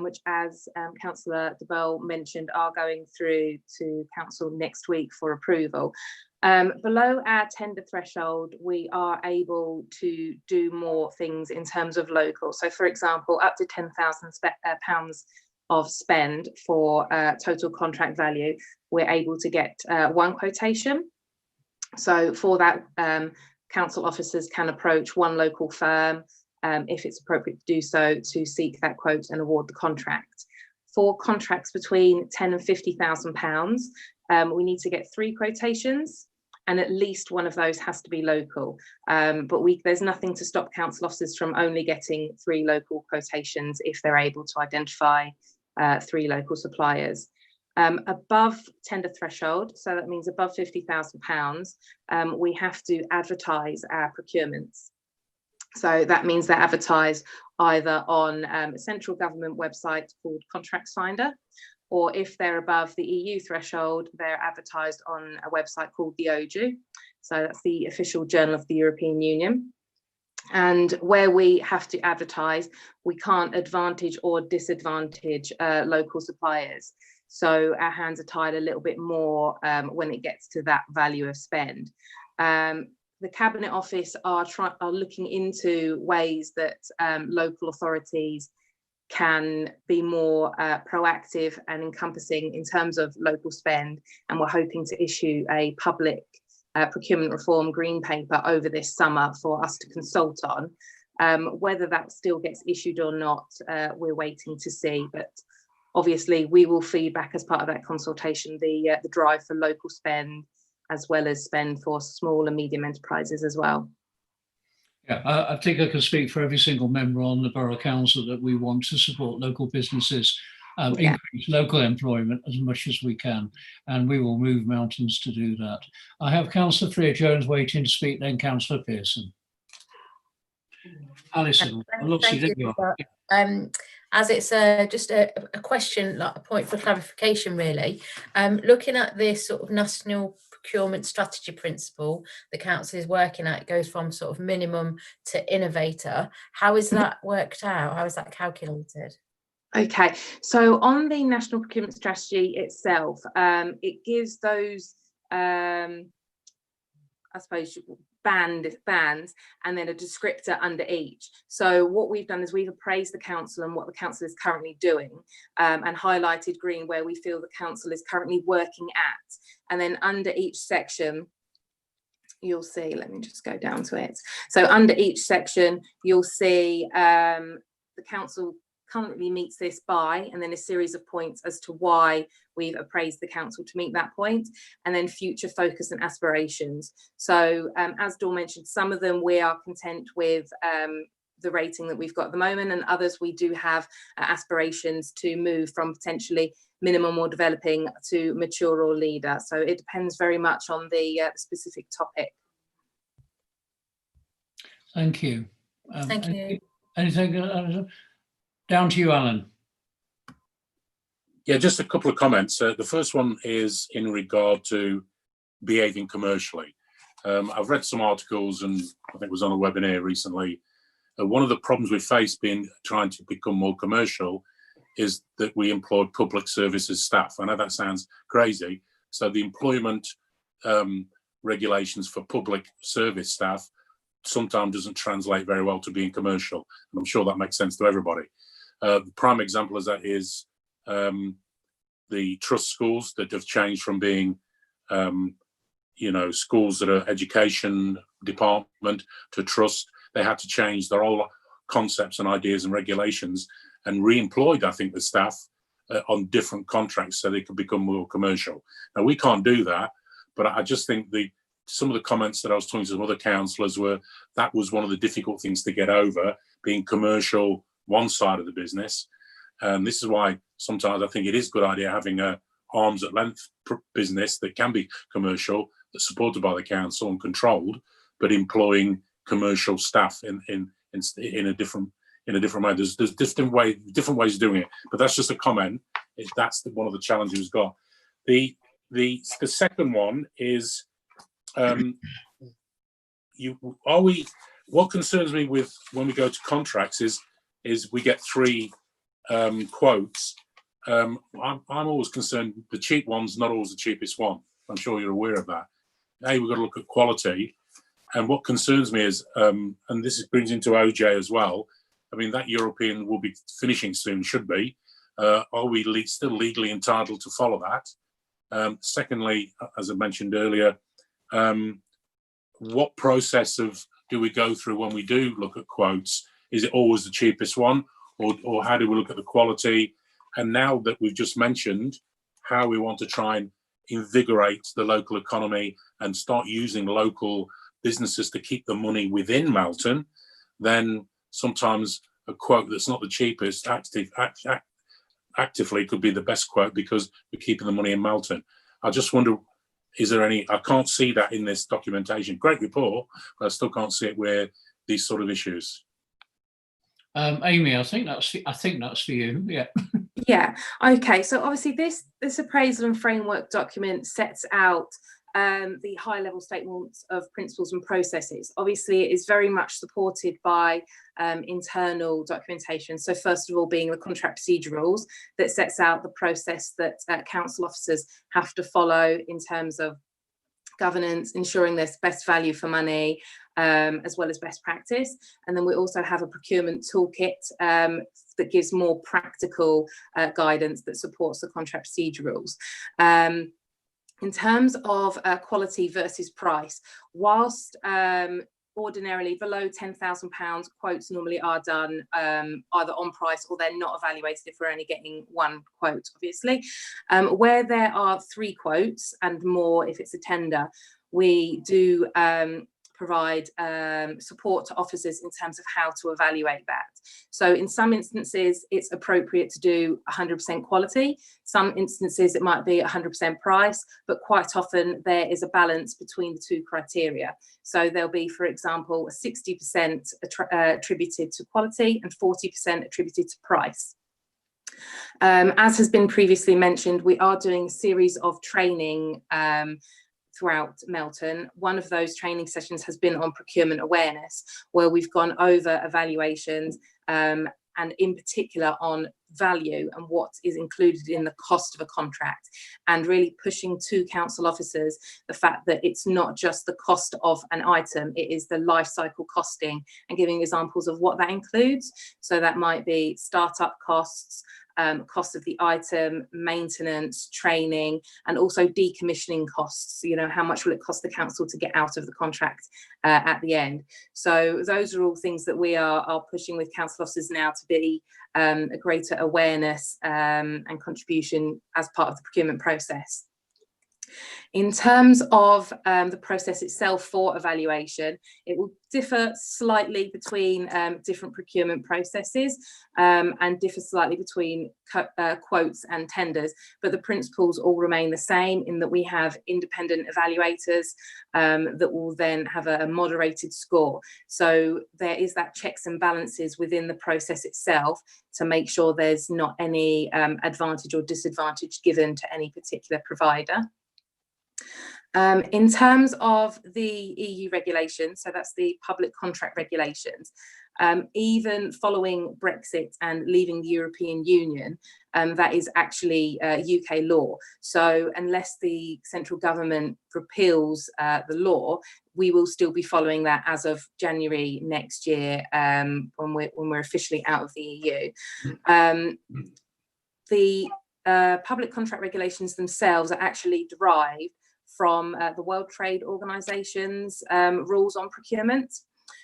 which, as Councillor de Burl mentioned, are going through to council next week for approval. Below our tender threshold, we are able to do more things in terms of local. So, for example, up to £10,000 of spend for total contract value, we're able to get one quotation. So for that council officers can approach one local firm if it's appropriate to do so, to seek that quote and award the contract. For contracts between £10,000 and £50,000, we need to get 3 quotations, and at least one of those has to be local. But there's nothing to stop council officers from only getting 3 local quotations if they're able to identify 3 local suppliers. Above tender threshold, so that means above £50,000, we have to advertise our procurements. So that means they're advertised either on a central government website called Contracts Finder, or if they're above the EU threshold, they're advertised on a website called the OJU. So that's the official journal of the European Union. And where we have to advertise, we can't advantage or disadvantage local suppliers. So our hands are tied a little bit more when it gets to that value of spend. The Cabinet Office are looking into ways that local authorities can be more proactive and encompassing in terms of local spend, and we're hoping to issue a public procurement reform green paper over this summer for us to consult on. Whether that still gets issued or not, we're waiting to see, but obviously we will feed back as part of that consultation the drive for local spend, as well as spend for small and medium enterprises as well. Yeah, I think I can speak for every single member on the Borough Council that we want to support local businesses, increase local employment as much as we can, and we will move mountains to do that. I have Councillor Freer-Jones waiting to speak, then Councillor Pearson. Alison, Thank you. As it's just a question, like a point for clarification, really. Looking at this sort of national procurement strategy principle the council is working at, it goes from sort of minimum to innovator. How is that worked out? How is that calculated? Okay, so on the national procurement strategy itself, it gives those, I suppose, bands and then a descriptor under each. So what we've done is we've appraised the council and what the council is currently doing, and highlighted green where we feel the council is currently working at. And then under each section, you'll see, let me just go down to it. So under each section, you'll see the council currently meets this by, and then a series of points as to why we've appraised the council to meet that point, and then future focus and aspirations. So as Dawn mentioned, some of them we are content with the rating that we've got at the moment, and others we do have aspirations to move from potentially minimum or developing to mature or leader. So it depends very much on the specific topic. Thank you. Thank you. Anything? Down to you, Alan. Yeah, just a couple of comments. The first one is in regard to behaving commercially. I've read some articles, and I think it was on a webinar recently. One of the problems we face trying to become more commercial is that we employ public services staff. I know that sounds crazy. So the employment regulations for public service staff sometimes doesn't translate very well to being commercial. And I'm sure that makes sense to everybody. The prime example of that is the trust schools that have changed from being, schools that are education department to trust. They had to change their whole concepts and ideas and regulations, and re-employed, I think, the staff on different contracts so they could become more commercial. Now, we can't do that, but I just think some of the comments that I was talking to some other councillors that was one of the difficult things to get over, being commercial one side of the business. And this is why sometimes I think it is a good idea having a arm's at length business that can be commercial, that's supported by the council and controlled, but employing commercial staff in a different way. There's different ways of doing it, but that's just a comment. That's one of the challenges we've got. The second one is what concerns me with when we go to contracts is we get 3 quotes. I'm always concerned the cheap one's not always the cheapest one. I'm sure you're aware of that. We've got to look at quality. And what concerns me is, and this brings into OJ as well, I mean, that European will be finishing soon, should be. Are we still legally entitled to follow that? Secondly, as I mentioned earlier, what process do we go through when we do look at quotes? Is it always the cheapest one, or how do we look at the quality? And now that we've just mentioned how we want to try and invigorate the local economy and start using local businesses to keep the money within Melton, then sometimes a quote that's not the cheapest actively could be the best quote because we're keeping the money in Melton. I just wonder, is there any, I can't see that in this documentation. Great report, but I still can't see it where these sort of issues. Amy, I think that's for you. Yeah. Yeah. Okay. So obviously this appraisal and framework document sets out the high level statements of principles and processes. Obviously, it is very much supported by internal documentation. So first of all, being the contract procedurals that sets out the process that council officers have to follow in terms of governance, ensuring there's best value for money, as well as best practice. And then we also have a procurement toolkit that gives more practical guidance that supports the contract procedurals. In terms of quality versus price, whilst ordinarily below £10,000 quotes normally are done either on price or they're not evaluated if we're only getting one quote, obviously. Where there are 3 quotes and more if it's a tender, we do provide support to officers in terms of how to evaluate that. So in some instances, it's appropriate to do 100% quality. Some instances, it might be 100% price, but quite often there is a balance between the 2 criteria. So there'll be, for example, 60% attributed to quality and 40% attributed to price. As has been previously mentioned, we are doing a series of training throughout Melton. One of those training sessions has been on procurement awareness, where we've gone over evaluations and in particular on value and what is included in the cost of a contract, and really pushing to council officers the fact that it's not just the cost of an item, it is the life cycle costing, and giving examples of what that includes. So that might be startup costs, cost of the item, maintenance, training, and also decommissioning costs. You know, how much will it cost the council to get out of the contract at the end? So those are all things that we are pushing with council officers now to be a greater awareness and contribution as part of the procurement process. In terms of the process itself for evaluation, it will differ slightly between different procurement processes and differ slightly between quotes and tenders, but the principles all remain the same in that we have independent evaluators that will then have a moderated score. So there is that checks and balances within the process itself to make sure there's not any advantage or disadvantage given to any particular provider. In terms of the EU regulations, so that's the public contract regulations, even following Brexit and leaving the European Union, that is actually UK law. So unless the central government repeals the law, we will still be following that as of January next year, when we're officially out of the EU. The public contract regulations themselves are actually derived from the World Trade Organization's rules on procurement.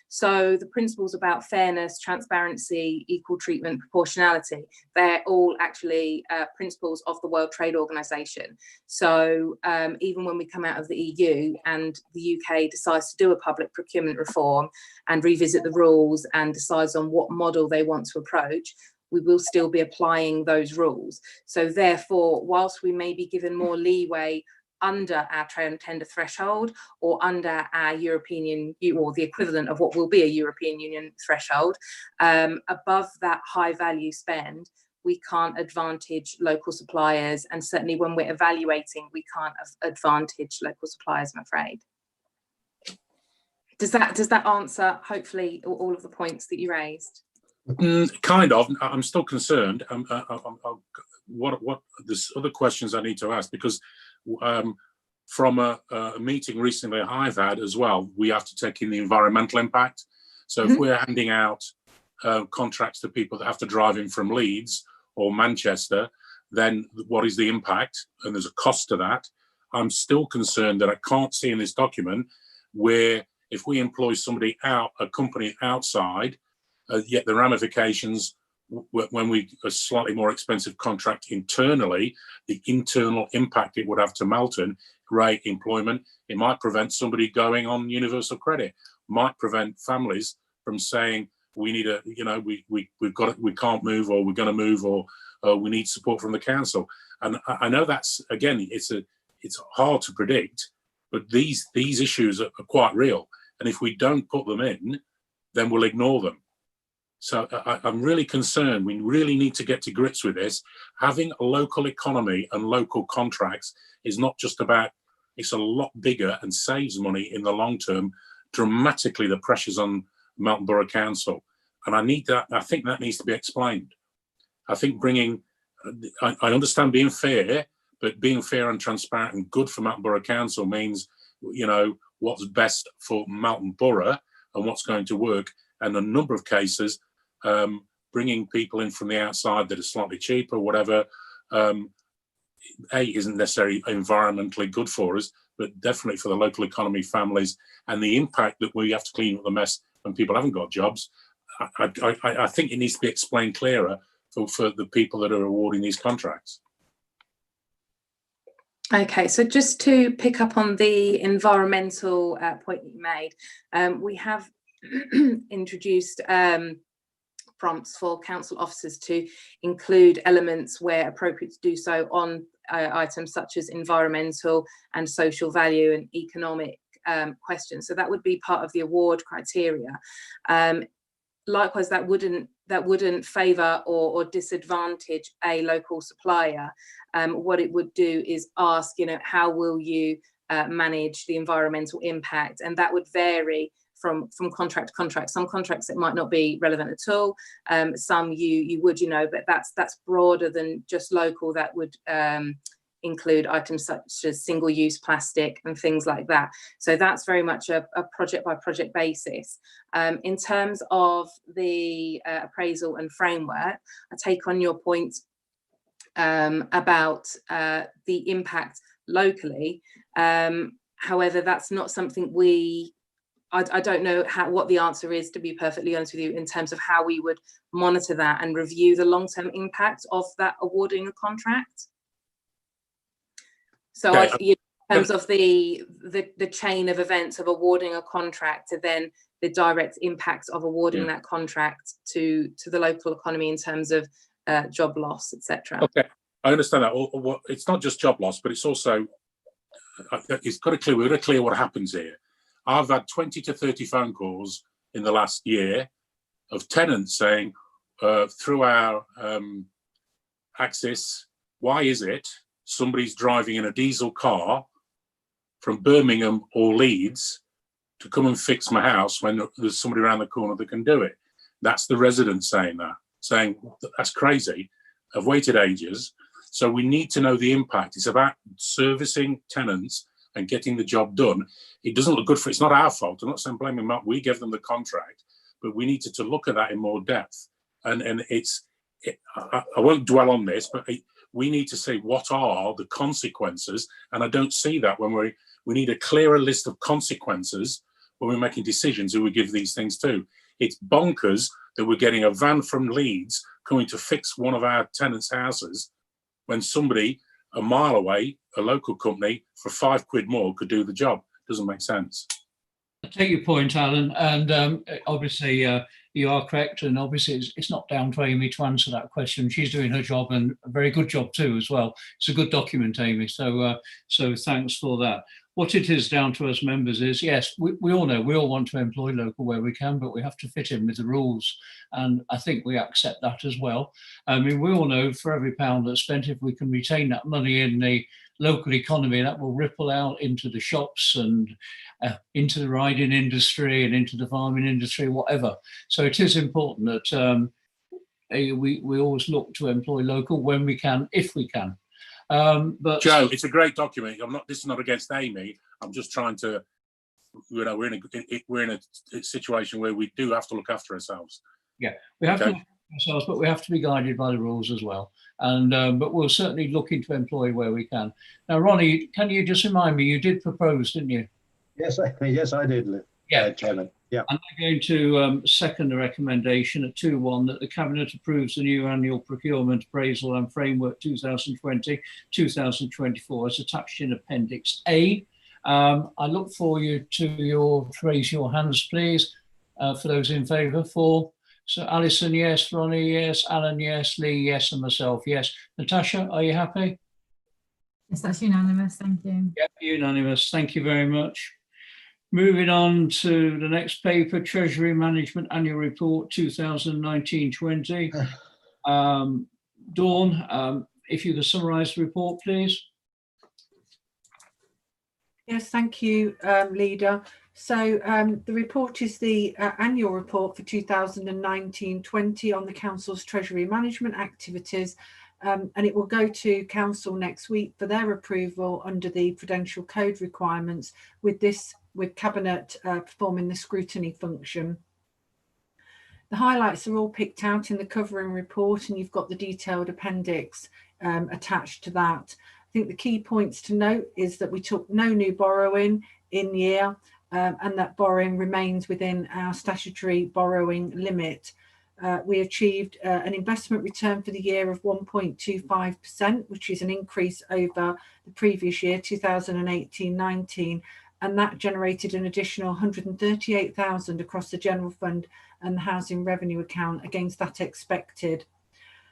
So the principles about fairness, transparency, equal treatment, proportionality, they're all actually principles of the World Trade Organization. So even when we come out of the EU and the UK decides to do a public procurement reform and revisit the rules and decides on what model they want to approach, we will still be applying those rules. So therefore, whilst we may be given more leeway under our tender threshold or under our European or the equivalent of what will be a European Union threshold, above that high value spend, we can't advantage local suppliers, and certainly when we're evaluating, we can't advantage local suppliers, I'm afraid. Does that answer hopefully all of the points that you raised? Kind of. I'm still concerned. What there's other questions I need to ask, because from a meeting recently I've had as well, we have to take in the environmental impact. So if we're handing out contracts to people that have to drive in from Leeds or Manchester, then what is the impact? And there's a cost to that. I'm still concerned that I can't see in this document where if we employ somebody a company outside, yet the ramifications when we a slightly more expensive contract internally, the internal impact it would have to Melton, rate employment, it might prevent somebody going on universal credit, might prevent families from saying we need a, you know, we've got it, we can't move, or we're going to move, or we need support from the council. And I know that's, again, it's hard to predict, but these issues are quite real. And if we don't put them in, then we'll ignore them. So I'm really concerned. We really need to get to grips with this. Having a local economy and local contracts is not just about, it's a lot bigger and saves money in the long term, dramatically the pressures on Melton Borough Council. And I think that needs to be explained. I think I understand being fair, but being fair and transparent and good for Melton Borough Council means, you know, what's best for Melton Borough and what's going to work. And a number of cases, bringing people in from the outside that are slightly cheaper, whatever, isn't necessarily environmentally good for us, but definitely for the local economy, families, and the impact that we have to clean up the mess when people haven't got jobs. I think it needs to be explained clearer for the people that are awarding these contracts. Okay, so just to pick up on the environmental point that you made, we have introduced prompts for council officers to include elements where appropriate to do so on items such as environmental and social value and economic questions. So that would be part of the award criteria. Likewise, that wouldn't favour or disadvantage a local supplier. What it would do is ask, you know, how will you manage the environmental impact? And that would vary from contract to contract. Some contracts it might not be relevant at all. Some you would, you know, but that's broader than just local. That would include items such as single-use plastic and things like that. So that's very much a project-by-project basis. In terms of the appraisal and framework, I take on your point about the impact locally. However, that's not something I don't know what the answer is, to be perfectly honest with you, in terms of how we would monitor that and review the long-term impact of that awarding a contract. So okay. In terms of the chain of events of awarding a contract, to then the direct impact of awarding that contract to the local economy in terms of job loss, etc. Okay, I understand that. It's not just job loss, but it's also, we've got to clear what happens here. I've had 20 to 30 phone calls in the last year of tenants saying, through our access, why is it somebody's driving in a diesel car from Birmingham or Leeds to come and fix my house when there's somebody around the corner that can do it? That's the resident saying that, saying that's crazy. I've waited ages. So we need to know the impact. It's about servicing tenants and getting the job done. It doesn't look good it's not our fault. I'm not saying blaming Matt. We gave them the contract, but we needed to look at that in more depth. And I won't dwell on this, but we need to say what are the consequences. And I don't see that when we need a clearer list of consequences when we're making decisions who we give these things to. It's bonkers that we're getting a van from Leeds coming to fix one of our tenants' houses when somebody a mile away, a local company, for £5 more could do the job. Doesn't make sense. I take your point, Alan, and obviously you are correct, and obviously it's not down to Amy to answer that question. She's doing her job, and a very good job too as well. It's a good document, Amy, so thanks for that. What it is down to us members is, yes, we all know, we all want to employ local where we can, but we have to fit in with the rules. And I think we accept that as well. I mean, we all know for every pound that's spent, if we can retain that money in the local economy, that will ripple out into the shops and into the riding industry and into the farming industry, whatever. So it is important that we always look to employ local when we can, if we can. But Joe, it's a great document. This is not against Amy. I'm just trying to, you know, we're in a situation where we do have to look after ourselves. Yeah, we have to look after ourselves, but we have to be guided by the rules as well. And but we'll certainly look into employ where we can. Now, Ronnie, can you just remind me, you did propose, didn't you? Yes, yes, I did, Chairman. Yeah. And I'm going to second the recommendation at 2.1 that the Cabinet approves the new annual procurement appraisal and framework 2020-2024 as attached in Appendix A. I look for you to raise your hands, please, for those in favour. So Alison, yes. Ronnie, yes. Alan, yes. Lee, yes. And myself, yes. Natasha, are you happy? Yes, that's unanimous. Thank you. Yep, unanimous. Thank you very much. Moving on to the next paper, Treasury Management Annual Report 2019-20. Dawn, if you could summarise the report, please. Yes, thank you, Leader. So the report is the annual report for 2019-20 on the Council's Treasury Management activities, and it will go to Council next week for their approval under the Prudential Code requirements, with Cabinet performing the scrutiny function. The highlights are all picked out in the covering report, and you've got the detailed appendix attached to that. I think the key points to note is that we took no new borrowing in year, and that borrowing remains within our statutory borrowing limit. We achieved an investment return for the year of 1.25%, which is an increase over the previous year, 2018-19, and that generated an additional 138,000 across the general fund and the housing revenue account against that expected.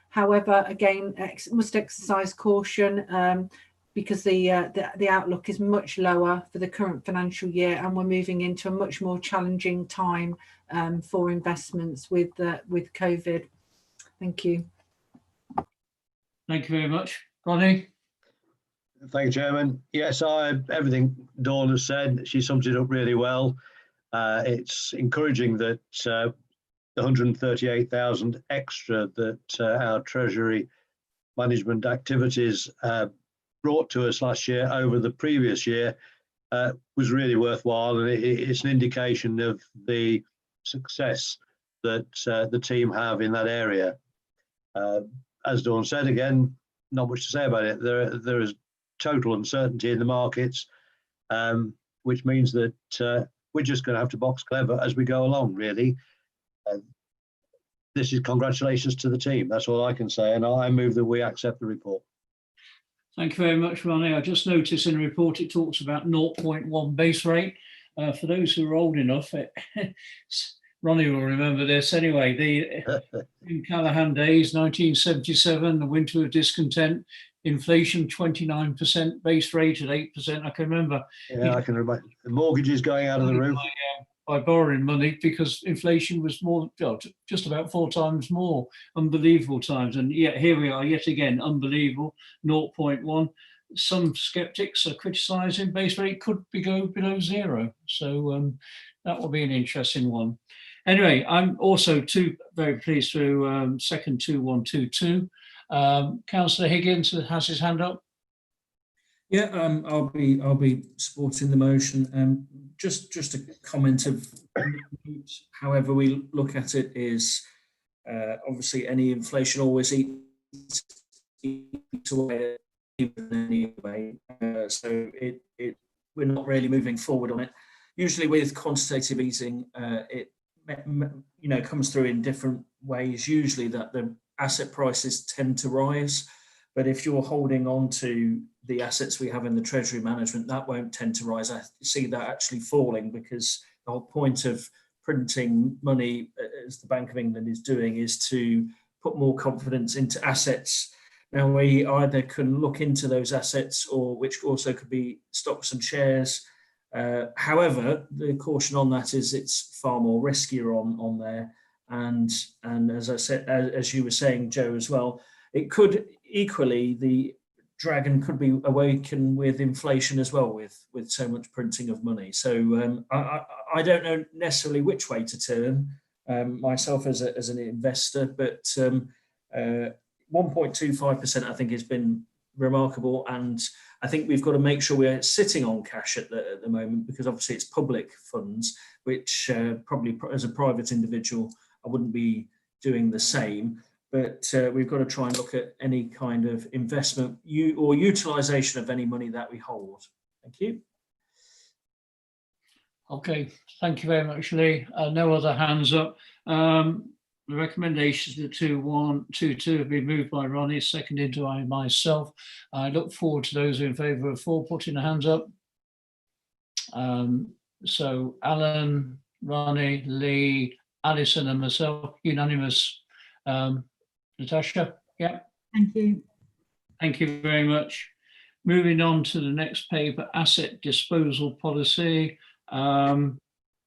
However, again, must exercise caution because the outlook is much lower for the current financial year, and we're moving into a much more challenging time for investments with COVID. Thank you. Thank you very much. Ronnie? Thank you, Chairman. Yes, everything Dawn has said, she sums it up really well. It's encouraging that the 138,000 extra that our Treasury management activities brought to us last year over the previous year was really worthwhile, and it's an indication of the success that the team have in that area. As Dawn said, again, not much to say about it. There is total uncertainty in the markets, which means that we're just going to have to box clever as we go along, really. This is congratulations to the team. That's all I can say, and I move that we accept the report. Thank you very much, Ronnie. I just noticed in the report it talks about 0.1 base rate. For those who are old enough, Ronnie will remember this anyway. In Callaghan days, 1977, the winter of discontent, inflation 29%, base rate at 8%. I can remember. Yeah, I can remember. The mortgages going out of the roof. By borrowing money because inflation was more, just about 4 times more. Unbelievable times. And yet here we are yet again, unbelievable, 0.1. Some skeptics are criticising base rate could go below 0. So that will be an interesting one. Anyway, I'm also very pleased to second 2122. Councillor Higgins has his hand up. Yeah, I'll be supporting the motion. Just a comment of however we look at it is obviously any inflation always eats away anyway. So we're not really moving forward on it. Usually with quantitative easing, it comes through in different ways. Usually that the asset prices tend to rise. But if you're holding on to the assets we have in the Treasury management, that won't tend to rise. I see that actually falling because the whole point of printing money, as the Bank of England is doing, is to put more confidence into assets. Now, we either can look into those assets or which also could be stocks and shares. However, the caution on that is it's far more riskier on there. And as I said, as you were saying, Joe, as well, it could equally, the dragon could be awakened with inflation as well, with so much printing of money. So I don't know necessarily which way to turn myself as an investor, but 1.25% I think has been remarkable, and I think we've got to make sure we're sitting on cash at the moment, because obviously it's public funds, which probably as a private individual I wouldn't be doing the same. But we've got to try and look at any kind of investment or utilisation of any money that we hold. Thank you. Okay, thank you very much, Lee. No other hands up. The recommendations of 2.1.2.2 have been moved by Ronnie, seconded by myself. I look forward to those in favour of 4 putting their hands up. So Alan, Ronnie, Lee, Alison and myself, unanimous. Natasha, yeah. Thank you. Thank you very much. Moving on to the next paper, asset disposal policy.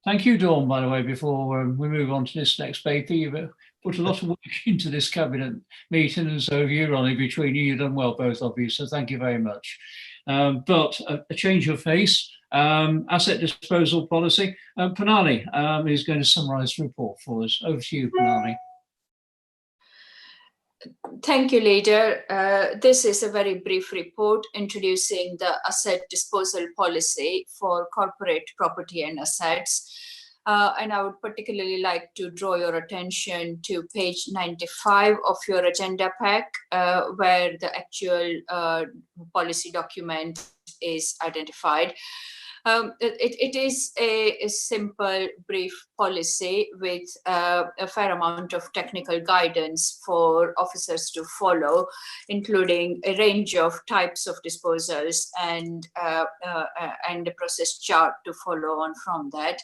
Thank you, Dawn, by the way, before we move on to this next paper. You've put a lot of work into this cabinet meeting, and so have you, Ronnie. Between you, you've done well, both of you, so thank you very much. But a change of face, asset disposal policy. Pranali is going to summarise the report for us. Over to you, Pranali. Thank you, Leader. This is a very brief report introducing the asset disposal policy for corporate property and assets. And I would particularly like to draw your attention to page 95 of your agenda pack, where the actual policy document is identified. It is a simple, brief policy with a fair amount of technical guidance for officers to follow, including a range of types of disposals and a process chart to follow on from that.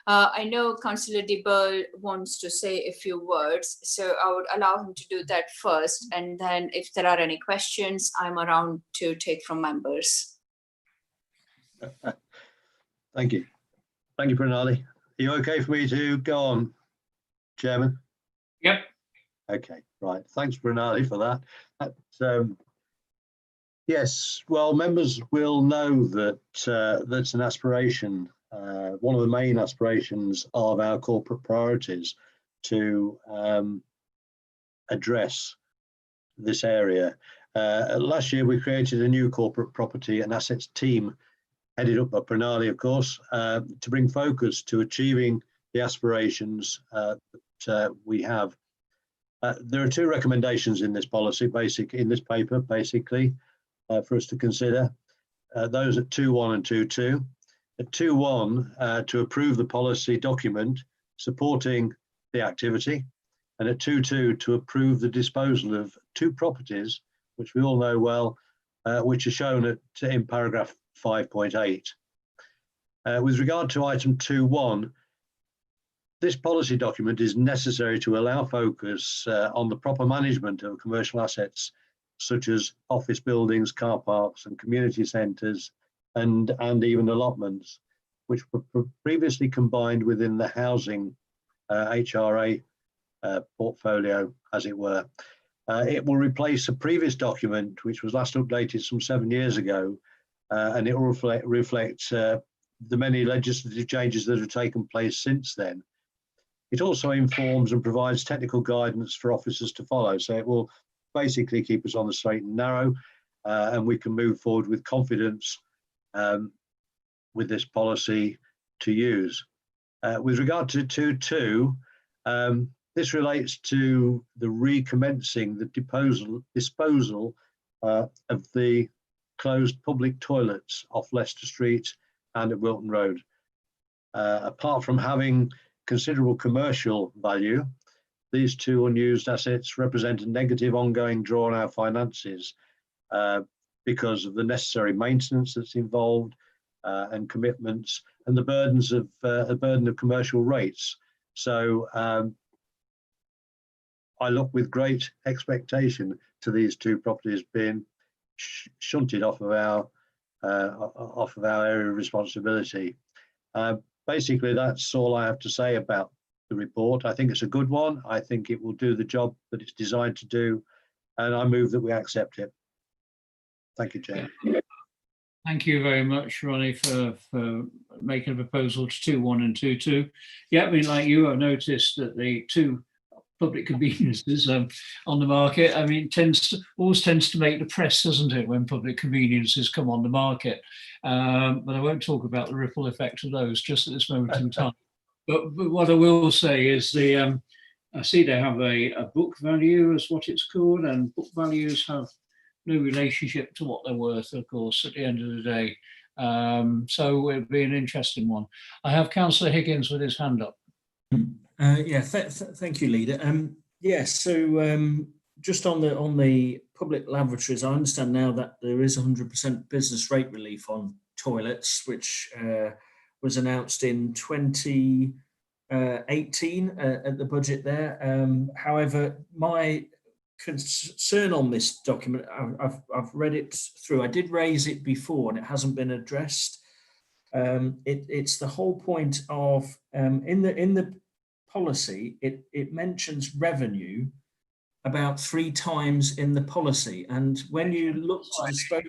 I know Councillor DeBull wants to say a few words, so I would allow him to do that first, and then if there are any questions, I'm around to take from members. Thank you. Thank you, Pranali. Are you okay for me to go on, Chairman? Yep. Okay, right. Thanks, Pranali, for that. Yes, well, members will know that that's an aspiration, one of the main aspirations of our corporate priorities to address this area. Last year, we created a new corporate property and assets team, headed up by Pranali, of course, to bring focus to achieving the aspirations that we have. There are two recommendations in this policy, in this paper, basically, for us to consider. Those at 2.1 and 2.2. At 2.1, to approve the policy document supporting the activity, and at 2.2, to approve the disposal of two properties, which we all know well, which are shown in paragraph 5.8. With regard to item 2.1, this policy document is necessary to allow focus on the proper management of commercial assets, such as office buildings, car parks and community centres, and even allotments, which were previously combined within the housing HRA portfolio, as it were. It will replace a previous document, which was last updated some 7 years ago, and it will reflect the many legislative changes that have taken place since then. It also informs and provides technical guidance for officers to follow, so it will basically keep us on the straight and narrow, and we can move forward with confidence with this policy to use. With regard to 2.2, this relates to the recommencing the disposal of the closed public toilets off Leicester Street and at Wilton Road. Apart from having considerable commercial value, these two unused assets represent a negative ongoing draw on our finances because of the necessary maintenance that's involved and commitments and the burden of commercial rates. So I look with great expectation to these two properties being shunted off of our area of responsibility. Basically, that's all I have to say about the report. I think it's a good one. I think it will do the job that it's designed to do, and I move that we accept it. Thank you, Chair. Thank you very much, Ronnie, for making a proposal to 2.1 and 2.2. Yeah, I mean, like you, I've noticed that the two public conveniences on the market, I mean, always tends to make the press, doesn't it, when public conveniences come on the market? But I won't talk about the ripple effect of those just at this moment in time. But what I will say is I see they have a book value, as what it's called, and book values have no relationship to what they're worth, of course, at the end of the day. So it'll be an interesting one. I have Councillor Higgins with his hand up. Thank you, Leader. So just on the public lavatories, I understand now that there is 100% business rate relief on toilets, which was announced in 2018 at the budget there. However, my concern on this document, I've read it through. I did raise it before and it hasn't been addressed. It's the whole point of in the policy, it mentions revenue about 3 times in the policy, and when you look to dispose,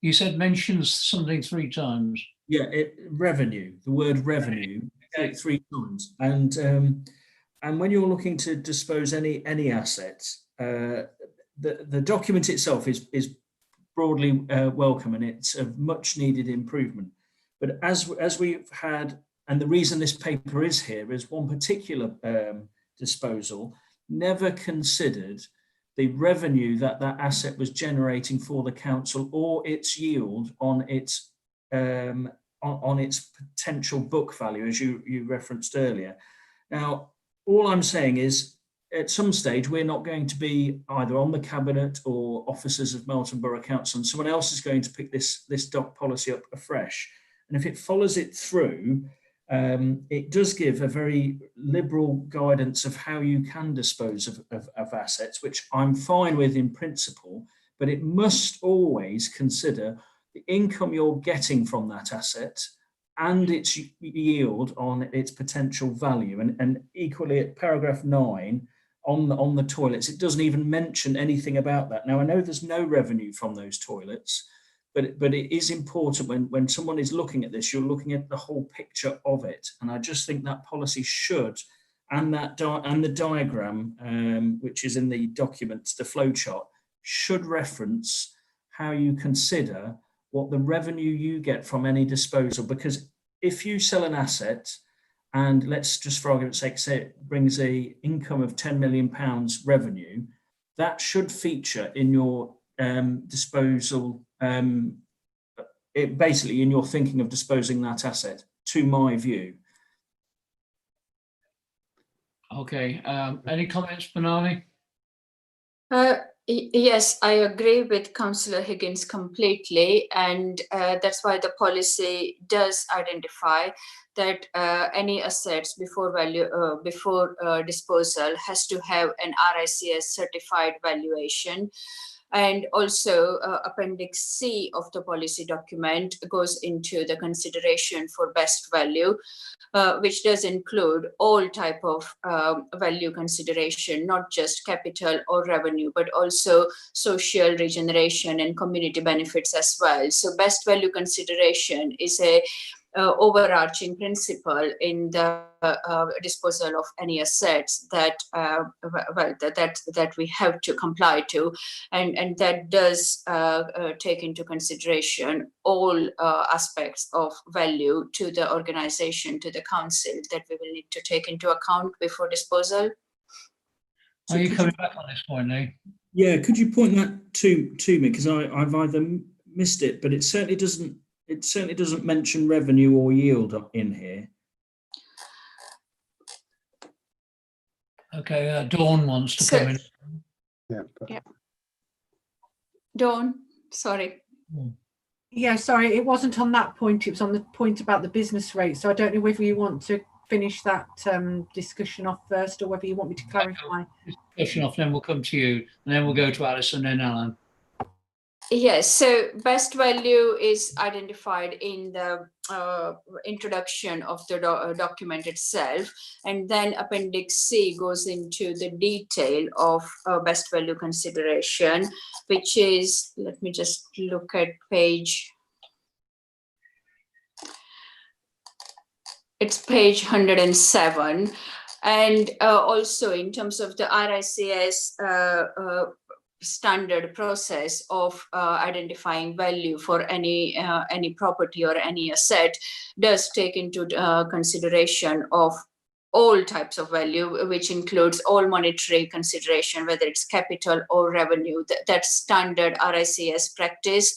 You said mentions something 3 times. Yeah, revenue. The word revenue 3 times, and when you're looking to dispose any assets, the document itself is broadly welcome, and it's a much needed improvement. But as we've had, and the reason this paper is here is one particular disposal never considered the revenue that asset was generating for the council or its yield on its potential book value, as you referenced earlier. Now, all I'm saying is, at some stage, we're not going to be either on the cabinet or officers of Melton Borough Council, and someone else is going to pick this doc policy up afresh. And if it follows it through, it does give a very liberal guidance of how you can dispose of assets, which I'm fine with in principle, but it must always consider the income you're getting from that asset and its yield on its potential value. And equally at paragraph 9 on the toilets, it doesn't even mention anything about that. Now, I know there's no revenue from those toilets, but it is important when someone is looking at this, you're looking at the whole picture of it. And I just think that policy should, and the diagram, which is in the documents, the flow chart, should reference how you consider what the revenue you get from any disposal. Because if you sell an asset, and let's just for argument's sake say it brings a income of £10 million revenue, that should feature in your disposal, basically in your thinking of disposing that asset, to my view. Okay, any comments, Banani? Yes, I agree with Councillor Higgins completely, and that's why the policy does identify that any assets before disposal has to have an RICS certified valuation. And also Appendix C of the policy document goes into the consideration for best value, which does include all type of value consideration, not just capital or revenue, but also social regeneration and community benefits as well. So best value consideration is a overarching principle in the disposal of any assets that that we have to comply to, and that does take into consideration all aspects of value to the organization, to the council, that we will need to take into account before disposal. Are you coming back on this point, Lee? Yeah, could you point that to me, because I've either missed it, but it certainly doesn't mention revenue or yield in here. Okay, Dawn wants to come in. Yeah. Dawn, sorry. Yeah, sorry, it wasn't on that point. It was on the point about the business rate. So I don't know whether you want to finish that discussion off first, or whether you want me to clarify. Discussion off, then we'll come to you, and then we'll go to Alison and Alan. Yes, so best value is identified in the introduction of the document itself, and then Appendix C goes into the detail of best value consideration, which is, let me just look at page, it's page 107. And also in terms of the RICS standard process of identifying value for any property or any asset, does take into consideration of all types of value, which includes all monetary consideration, whether it's capital or revenue. That's standard RICS practice.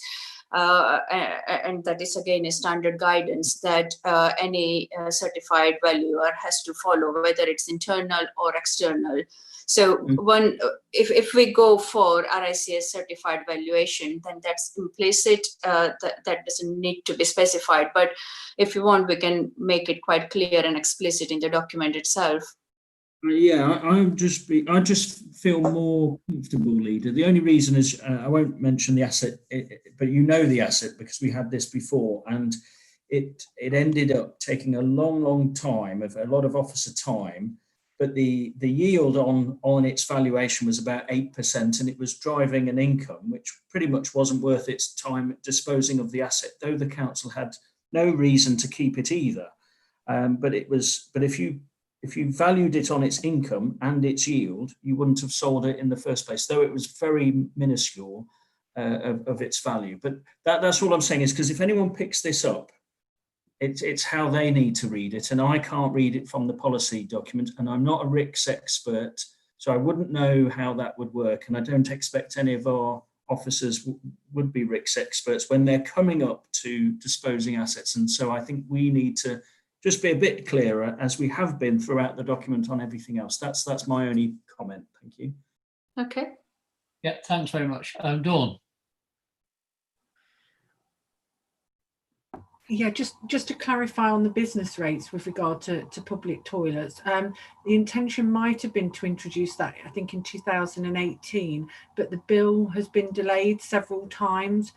And that is again a standard guidance that any certified valuer has to follow, whether it's internal or external. So if we go for RICS certified valuation, then that's implicit. That doesn't need to be specified. But if you want, we can make it quite clear and explicit in the document itself. Yeah, I just feel more comfortable, Leader. The only reason is I won't mention the asset, but you know the asset because we had this before, and it ended up taking a long time of a lot of officer time. But the yield on its valuation was about 8%, and it was driving an income which pretty much wasn't worth its time disposing of the asset, though the council had no reason to keep it either. But if you valued it on its income and its yield, you wouldn't have sold it in the first place, though it was very minuscule of its value. But that's all I'm saying is because if anyone picks this up, it's how they need to read it, and I can't read it from the policy document, and I'm not a RICS expert, so I wouldn't know how that would work, and I don't expect any of our officers would be RICS experts when they're coming up to disposing assets. And so I think we need to just be a bit clearer, as we have been throughout the document on everything else. That's my only comment. Thank you. Okay. Yeah, thanks very much. Dawn. Yeah, just to clarify on the business rates with regard to public toilets, the intention might have been to introduce that, I think, in 2018, but the bill has been delayed several times.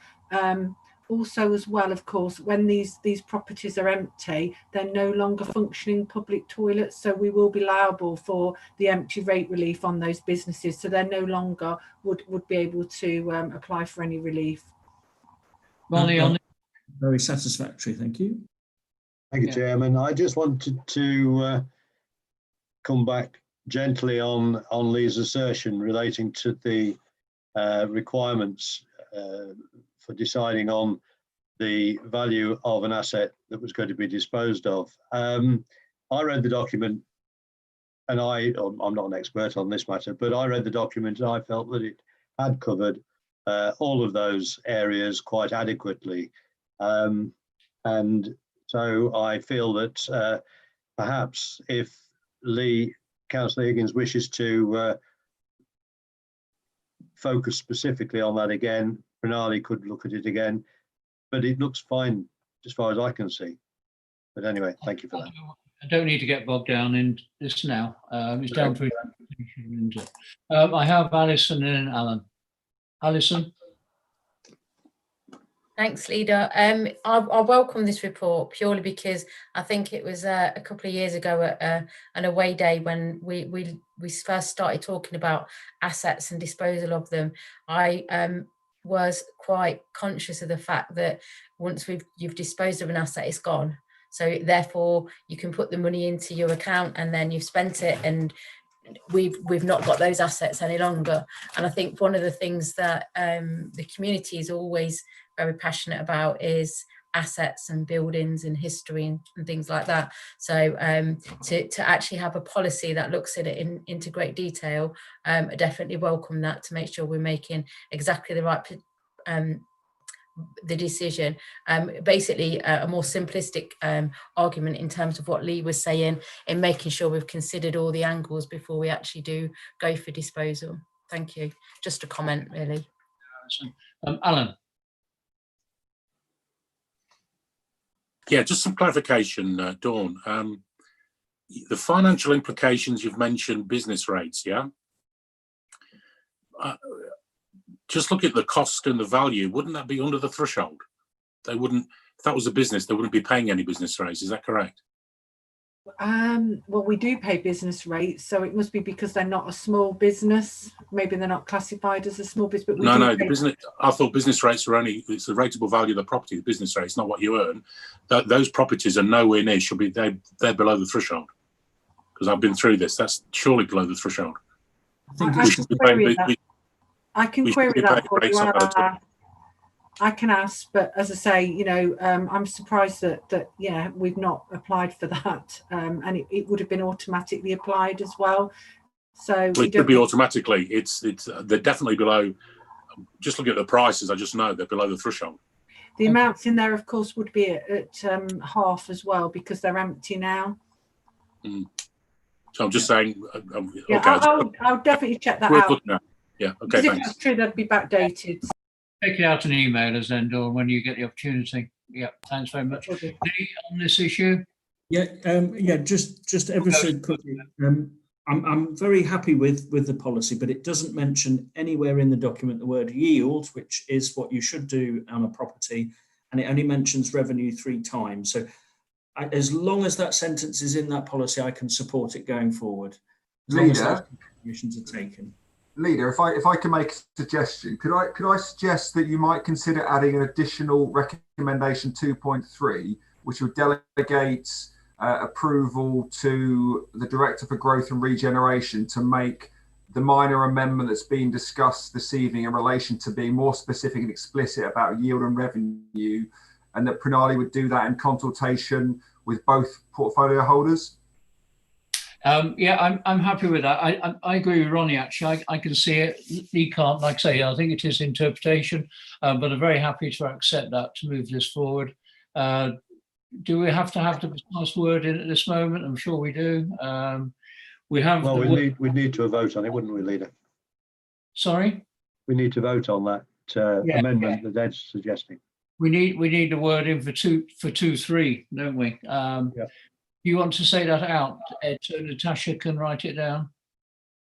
Also, as well, of course, when these properties are empty, they're no longer functioning public toilets, so we will be liable for the empty rate relief on those businesses. So they're no longer would be able to apply for any relief. Ronnie, on very satisfactory, thank you. Thank you, Chairman. I just wanted to come back gently on Lee's assertion relating to the requirements for deciding on the value of an asset that was going to be disposed of. I read the document, and I'm not an expert on this matter, but I read the document and I felt that it had covered all of those areas quite adequately. And so I feel that perhaps if Councillor Higgins wishes to focus specifically on that again, Pranali could look at it again, but it looks fine as far as I can see. But anyway, thank you for that. I don't need to get bogged down in this now. It's down to I have Alison and Alan. Alison. Thanks, Leader. I welcome this report purely because I think it was a couple of years ago at an away day when we first started talking about assets and disposal of them. I was quite conscious of the fact that once you've disposed of an asset, it's gone. So therefore, you can put the money into your account and then you've spent it, and we've not got those assets any longer. And I think one of the things that the community is always very passionate about is assets and buildings and history and things like that. So to actually have a policy that looks at it into great detail, I definitely welcome that, to make sure we're making exactly the right the decision. Basically a more simplistic argument in terms of what Lee was saying, in making sure we've considered all the angles before we actually do go for disposal. Thank you. Just a comment, really. Alan. Yeah, just some clarification, Dawn. The financial implications, you've mentioned business rates, yeah? Just look at the cost and the value. Wouldn't that be under the threshold? They wouldn't, if that was a business, they wouldn't be paying any business rates. Is that correct? Well, we do pay business rates, so it must be because they're not a small business. Maybe they're not classified as a small business. But No, the business. I thought business rates are only, it's the rateable value of the property. The business rate, it's not what you earn. Those properties are nowhere near. Should be they're below the threshold. Because I've been through this. That's surely below the threshold. I can query that for you. I can ask, but as I say, you know, I'm surprised that yeah, we've not applied for that, and it would have been automatically applied as well. So Well, it could be automatically. It's they're definitely below. Just looking at the prices, I just know they're below the threshold. The amounts in there, of course, would be at half as well because they're empty now. Mm. So I'm just saying. Yeah, okay, I'll definitely check that worth out. looking at. Yeah. Okay. Because if Thanks. that's true, they'd be backdated. Take it out and email us then, Dawn, when you get the opportunity. Yeah, thanks very much. Lee, on this issue? Yeah, just ever so quickly. I'm very happy with the policy, but it doesn't mention anywhere in the document the word yield, which is what you should do on a property, and it only mentions revenue 3 times. So as long as that sentence is in that policy, I can support it going forward. As long as those contributions are taken. Leader, if I can make a suggestion, could I suggest that you might consider adding an additional recommendation 2.3, which would delegate approval to the Director for Growth and Regeneration to make the minor amendment that's being discussed this evening in relation to being more specific and explicit about yield and revenue, and that Pranali would do that in consultation with both portfolio holders? Yeah, I'm happy with that. I agree with Ronnie, actually. I can see it. He can't, like I say, I think it is interpretation, but I'm very happy to accept that to move this forward. Do we have to have the precise word in at this moment? I'm sure we do. We have. Well, we'd need to vote on it, wouldn't we, Leader? Sorry? We need to vote on that amendment that Ed's suggesting. We need the word in for 2.3, don't we? Yeah. You want to say that out, Ed, so Natasha can write it down?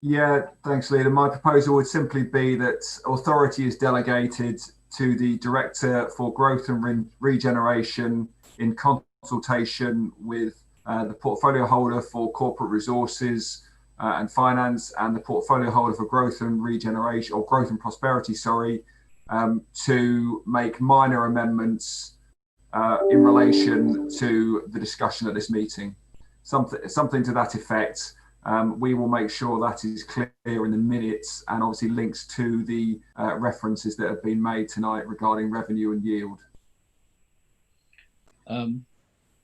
Yeah, thanks, Leader. My proposal would simply be that authority is delegated to the Director for Growth and Regeneration in consultation with the portfolio holder for corporate resources and finance, and the portfolio holder for growth and regeneration, or growth and prosperity, sorry, to make minor amendments in relation to the discussion at this meeting. Something to that effect. We will make sure that is clear in the minutes, and obviously links to the references that have been made tonight regarding revenue and yield.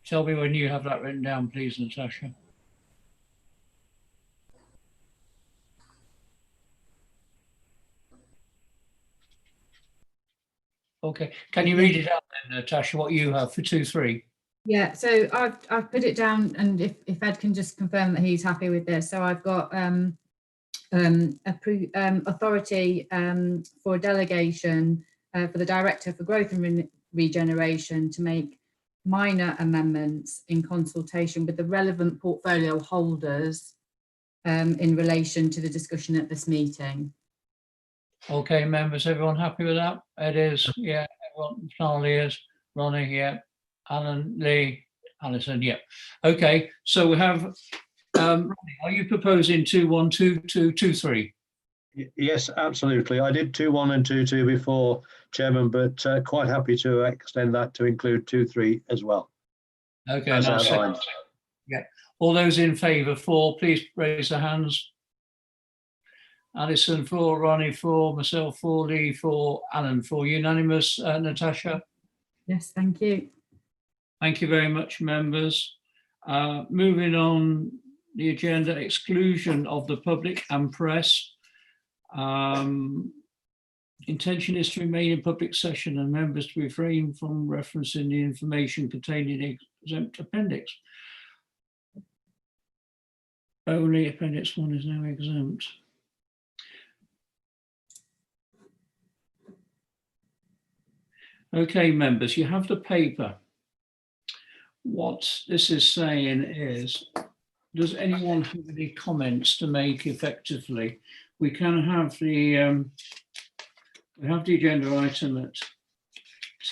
Tell me when you have that written down, please, Natasha. Okay, can you read it out then, Natasha, what you have for 2.3? Yeah, so I've put it down, and if Ed can just confirm that he's happy with this. So I've got authority for delegation for the Director for Growth and Regeneration to make minor amendments in consultation with the relevant portfolio holders in relation to the discussion at this meeting. Okay, members, everyone happy with that? Ed is, yeah. Everyone, Charlie is, Ronnie, yeah. Alan, Lee, Alison, yeah. Okay, so we have, Ronnie, are you proposing 2.1, 2.2, 2.3? Yes, absolutely. I did 2.1 and 2.2 before, Chairman, but quite happy to extend that to include 2.3 as well. Okay, as outlined. Yeah. All those in favour for, please raise their hands. Alison for, Ronnie for, myself for, Lee for, Alan for. Unanimous, Natasha? Yes, thank you. Thank you very much, members. Moving on the agenda, exclusion of the public and press. Intention is to remain in public session and members to refrain from referencing the information contained in the exempt appendix. Only Appendix 1 is now exempt. Okay, members, you have the paper. What this is saying is, does anyone have any comments to make effectively? We can have the agenda item at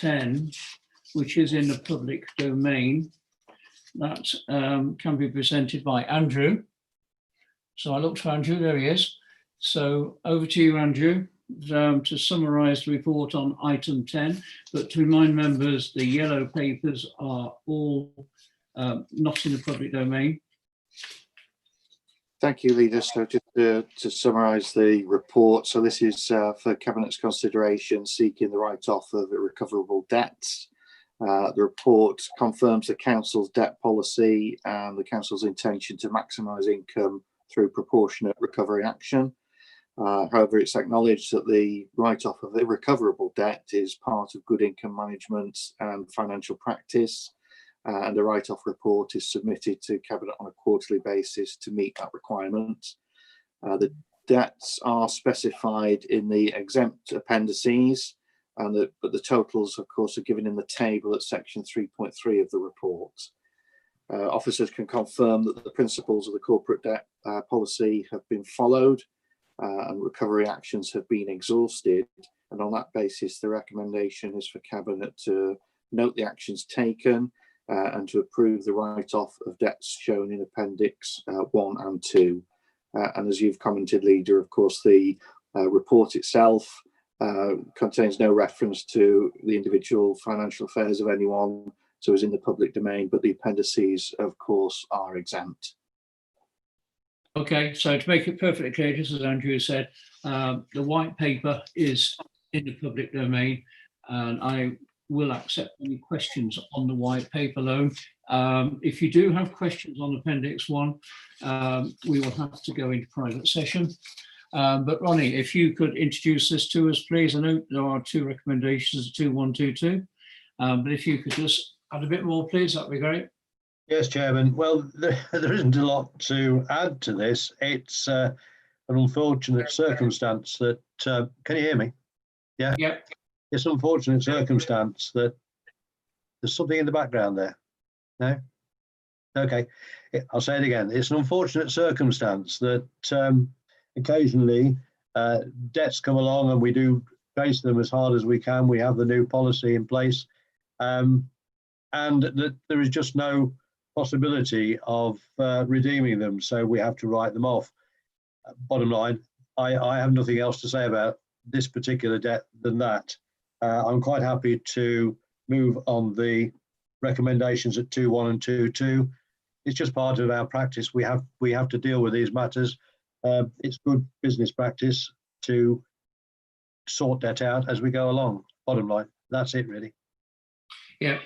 10, which is in the public domain. That can be presented by Andrew. So I looked for Andrew, there he is. So over to you, Andrew, to summarise the report on item 10. But to remind members, the yellow papers are all not in the public domain. Thank you, Leader. So just to summarise the report, so this is for Cabinet's consideration, seeking the write-off of irrecoverable debts. The report confirms the Council's debt policy and the Council's intention to maximise income through proportionate recovery action. However, it's acknowledged that the write-off of irrecoverable debt is part of good income management and financial practice, and the write-off report is submitted to Cabinet on a quarterly basis to meet that requirement. The debts are specified in the exempt appendices, but the totals, of course, are given in the table at section 3.3 of the report. Officers can confirm that the principles of the corporate debt policy have been followed and recovery actions have been exhausted. And on that basis, the recommendation is for Cabinet to note the actions taken and to approve the write-off of debts shown in Appendix 1 and 2. And as you've commented, Leader, of course, the report itself contains no reference to the individual financial affairs of anyone, so is in the public domain, but the appendices, of course, are exempt. Okay, so to make it perfectly clear, just as Andrew said, the white paper is in the public domain, and I will accept any questions on the white paper alone. If you do have questions on Appendix 1, we will have to go into private session. But Ronnie, if you could introduce this to us, please. I know there are two recommendations, 2122, but if you could just add a bit more, please, that'd be great. Yes, Chairman. Well, there isn't a lot to add to this. It's an unfortunate circumstance that, can you hear me? Yeah. Yeah. It's an unfortunate circumstance that there's something in the background there. No? Okay. I'll say it again. It's an unfortunate circumstance that occasionally debts come along and we do face them as hard as we can. We have the new policy in place, and that there is just no possibility of redeeming them, so we have to write them off. Bottom line, I have nothing else to say about this particular debt than that. I'm quite happy to move on the recommendations at 2.1 and 2.2. It's just part of our practice. We have to deal with these matters. It's good business practice to sort debt out as we go along. Bottom line, that's it really. Yeah.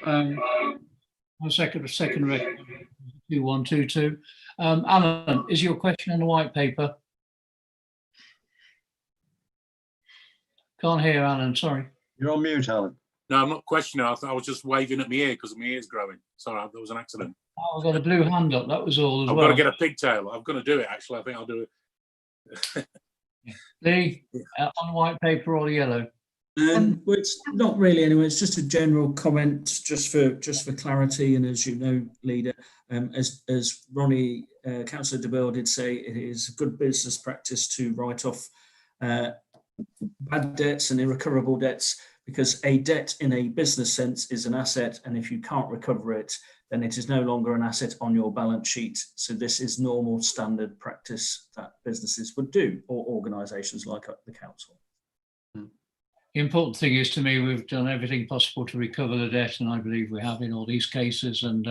I'll second recommendation 2122. Alan, is your question on the white paper? Can't hear Alan, sorry. You're on mute, Alan. No, I'm not questioning. I was just waving at my ear because my ear's growing. Sorry, that was an accident. I've got a blue hand up, that was all as I've well. got to get a pigtail. I'm going to do it, actually. I think I'll do it. Lee, on the white paper or the yellow? Well, it's not really anyway. It's just a general comment, just for clarity. And as you know, Leader, as Ronnie, Councillor DeBell did say, it is good business practice to write off bad debts and irrecoverable debts, because a debt in a business sense is an asset, and if you can't recover it, then it is no longer an asset on your balance sheet. So this is normal standard practice that businesses would do, or organisations like the council. The important thing is, to me, we've done everything possible to recover the debt, and I believe we have in all these cases. And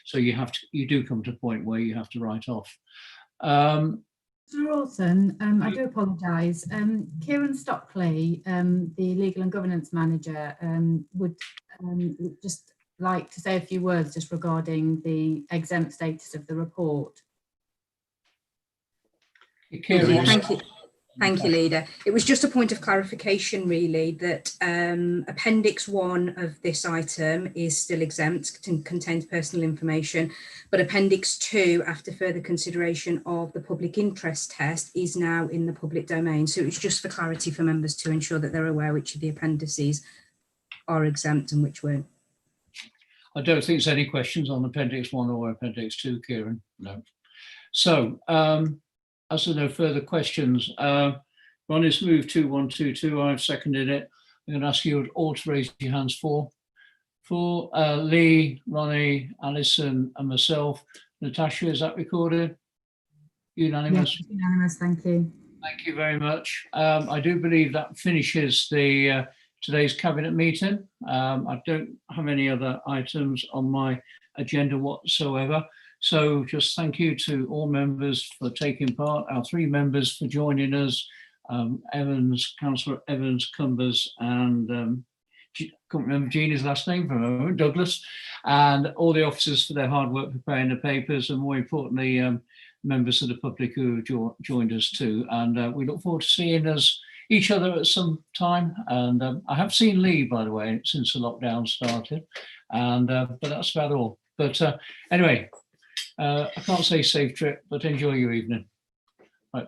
so you do come to a point where you have to write off. Mr. Rawson, I do apologise. Kieran Stockley, the Legal and Governance Manager, would just like to say a few words just regarding the exempt status of the report. Kieran, thank you. Thank you, Leader. It was just a point of clarification, really, that Appendix 1 of this item is still exempt and contains personal information, but Appendix 2, after further consideration of the public interest test, is now in the public domain. So it's just for clarity for members to ensure that they're aware which of the appendices are exempt and which weren't. I don't think there's any questions on Appendix 1 or Appendix 2, Kieran. No. So, as there are no further questions, Ronnie's moved 2122. I've seconded it. I'm going to ask you all to raise your hands for Lee, Ronnie, Alison, and myself. Natasha, is that recorded? Unanimous? Yes, unanimous, thank you. Thank you very much. I do believe that finishes the today's Cabinet meeting. I don't have any other items on my agenda whatsoever. So just thank you to all members for taking part, our 3 members for joining us, Councillor Evans, Cumbers, and can't remember Jeannie's last name for a moment, Douglas, and all the officers for their hard work preparing the papers, and more importantly, members of the public who joined us too. And we look forward to seeing each other at some time. And I have seen Lee, by the way, since the lockdown started, and but that's about all. But anyway, I can't say safe trip, but enjoy your evening. Right.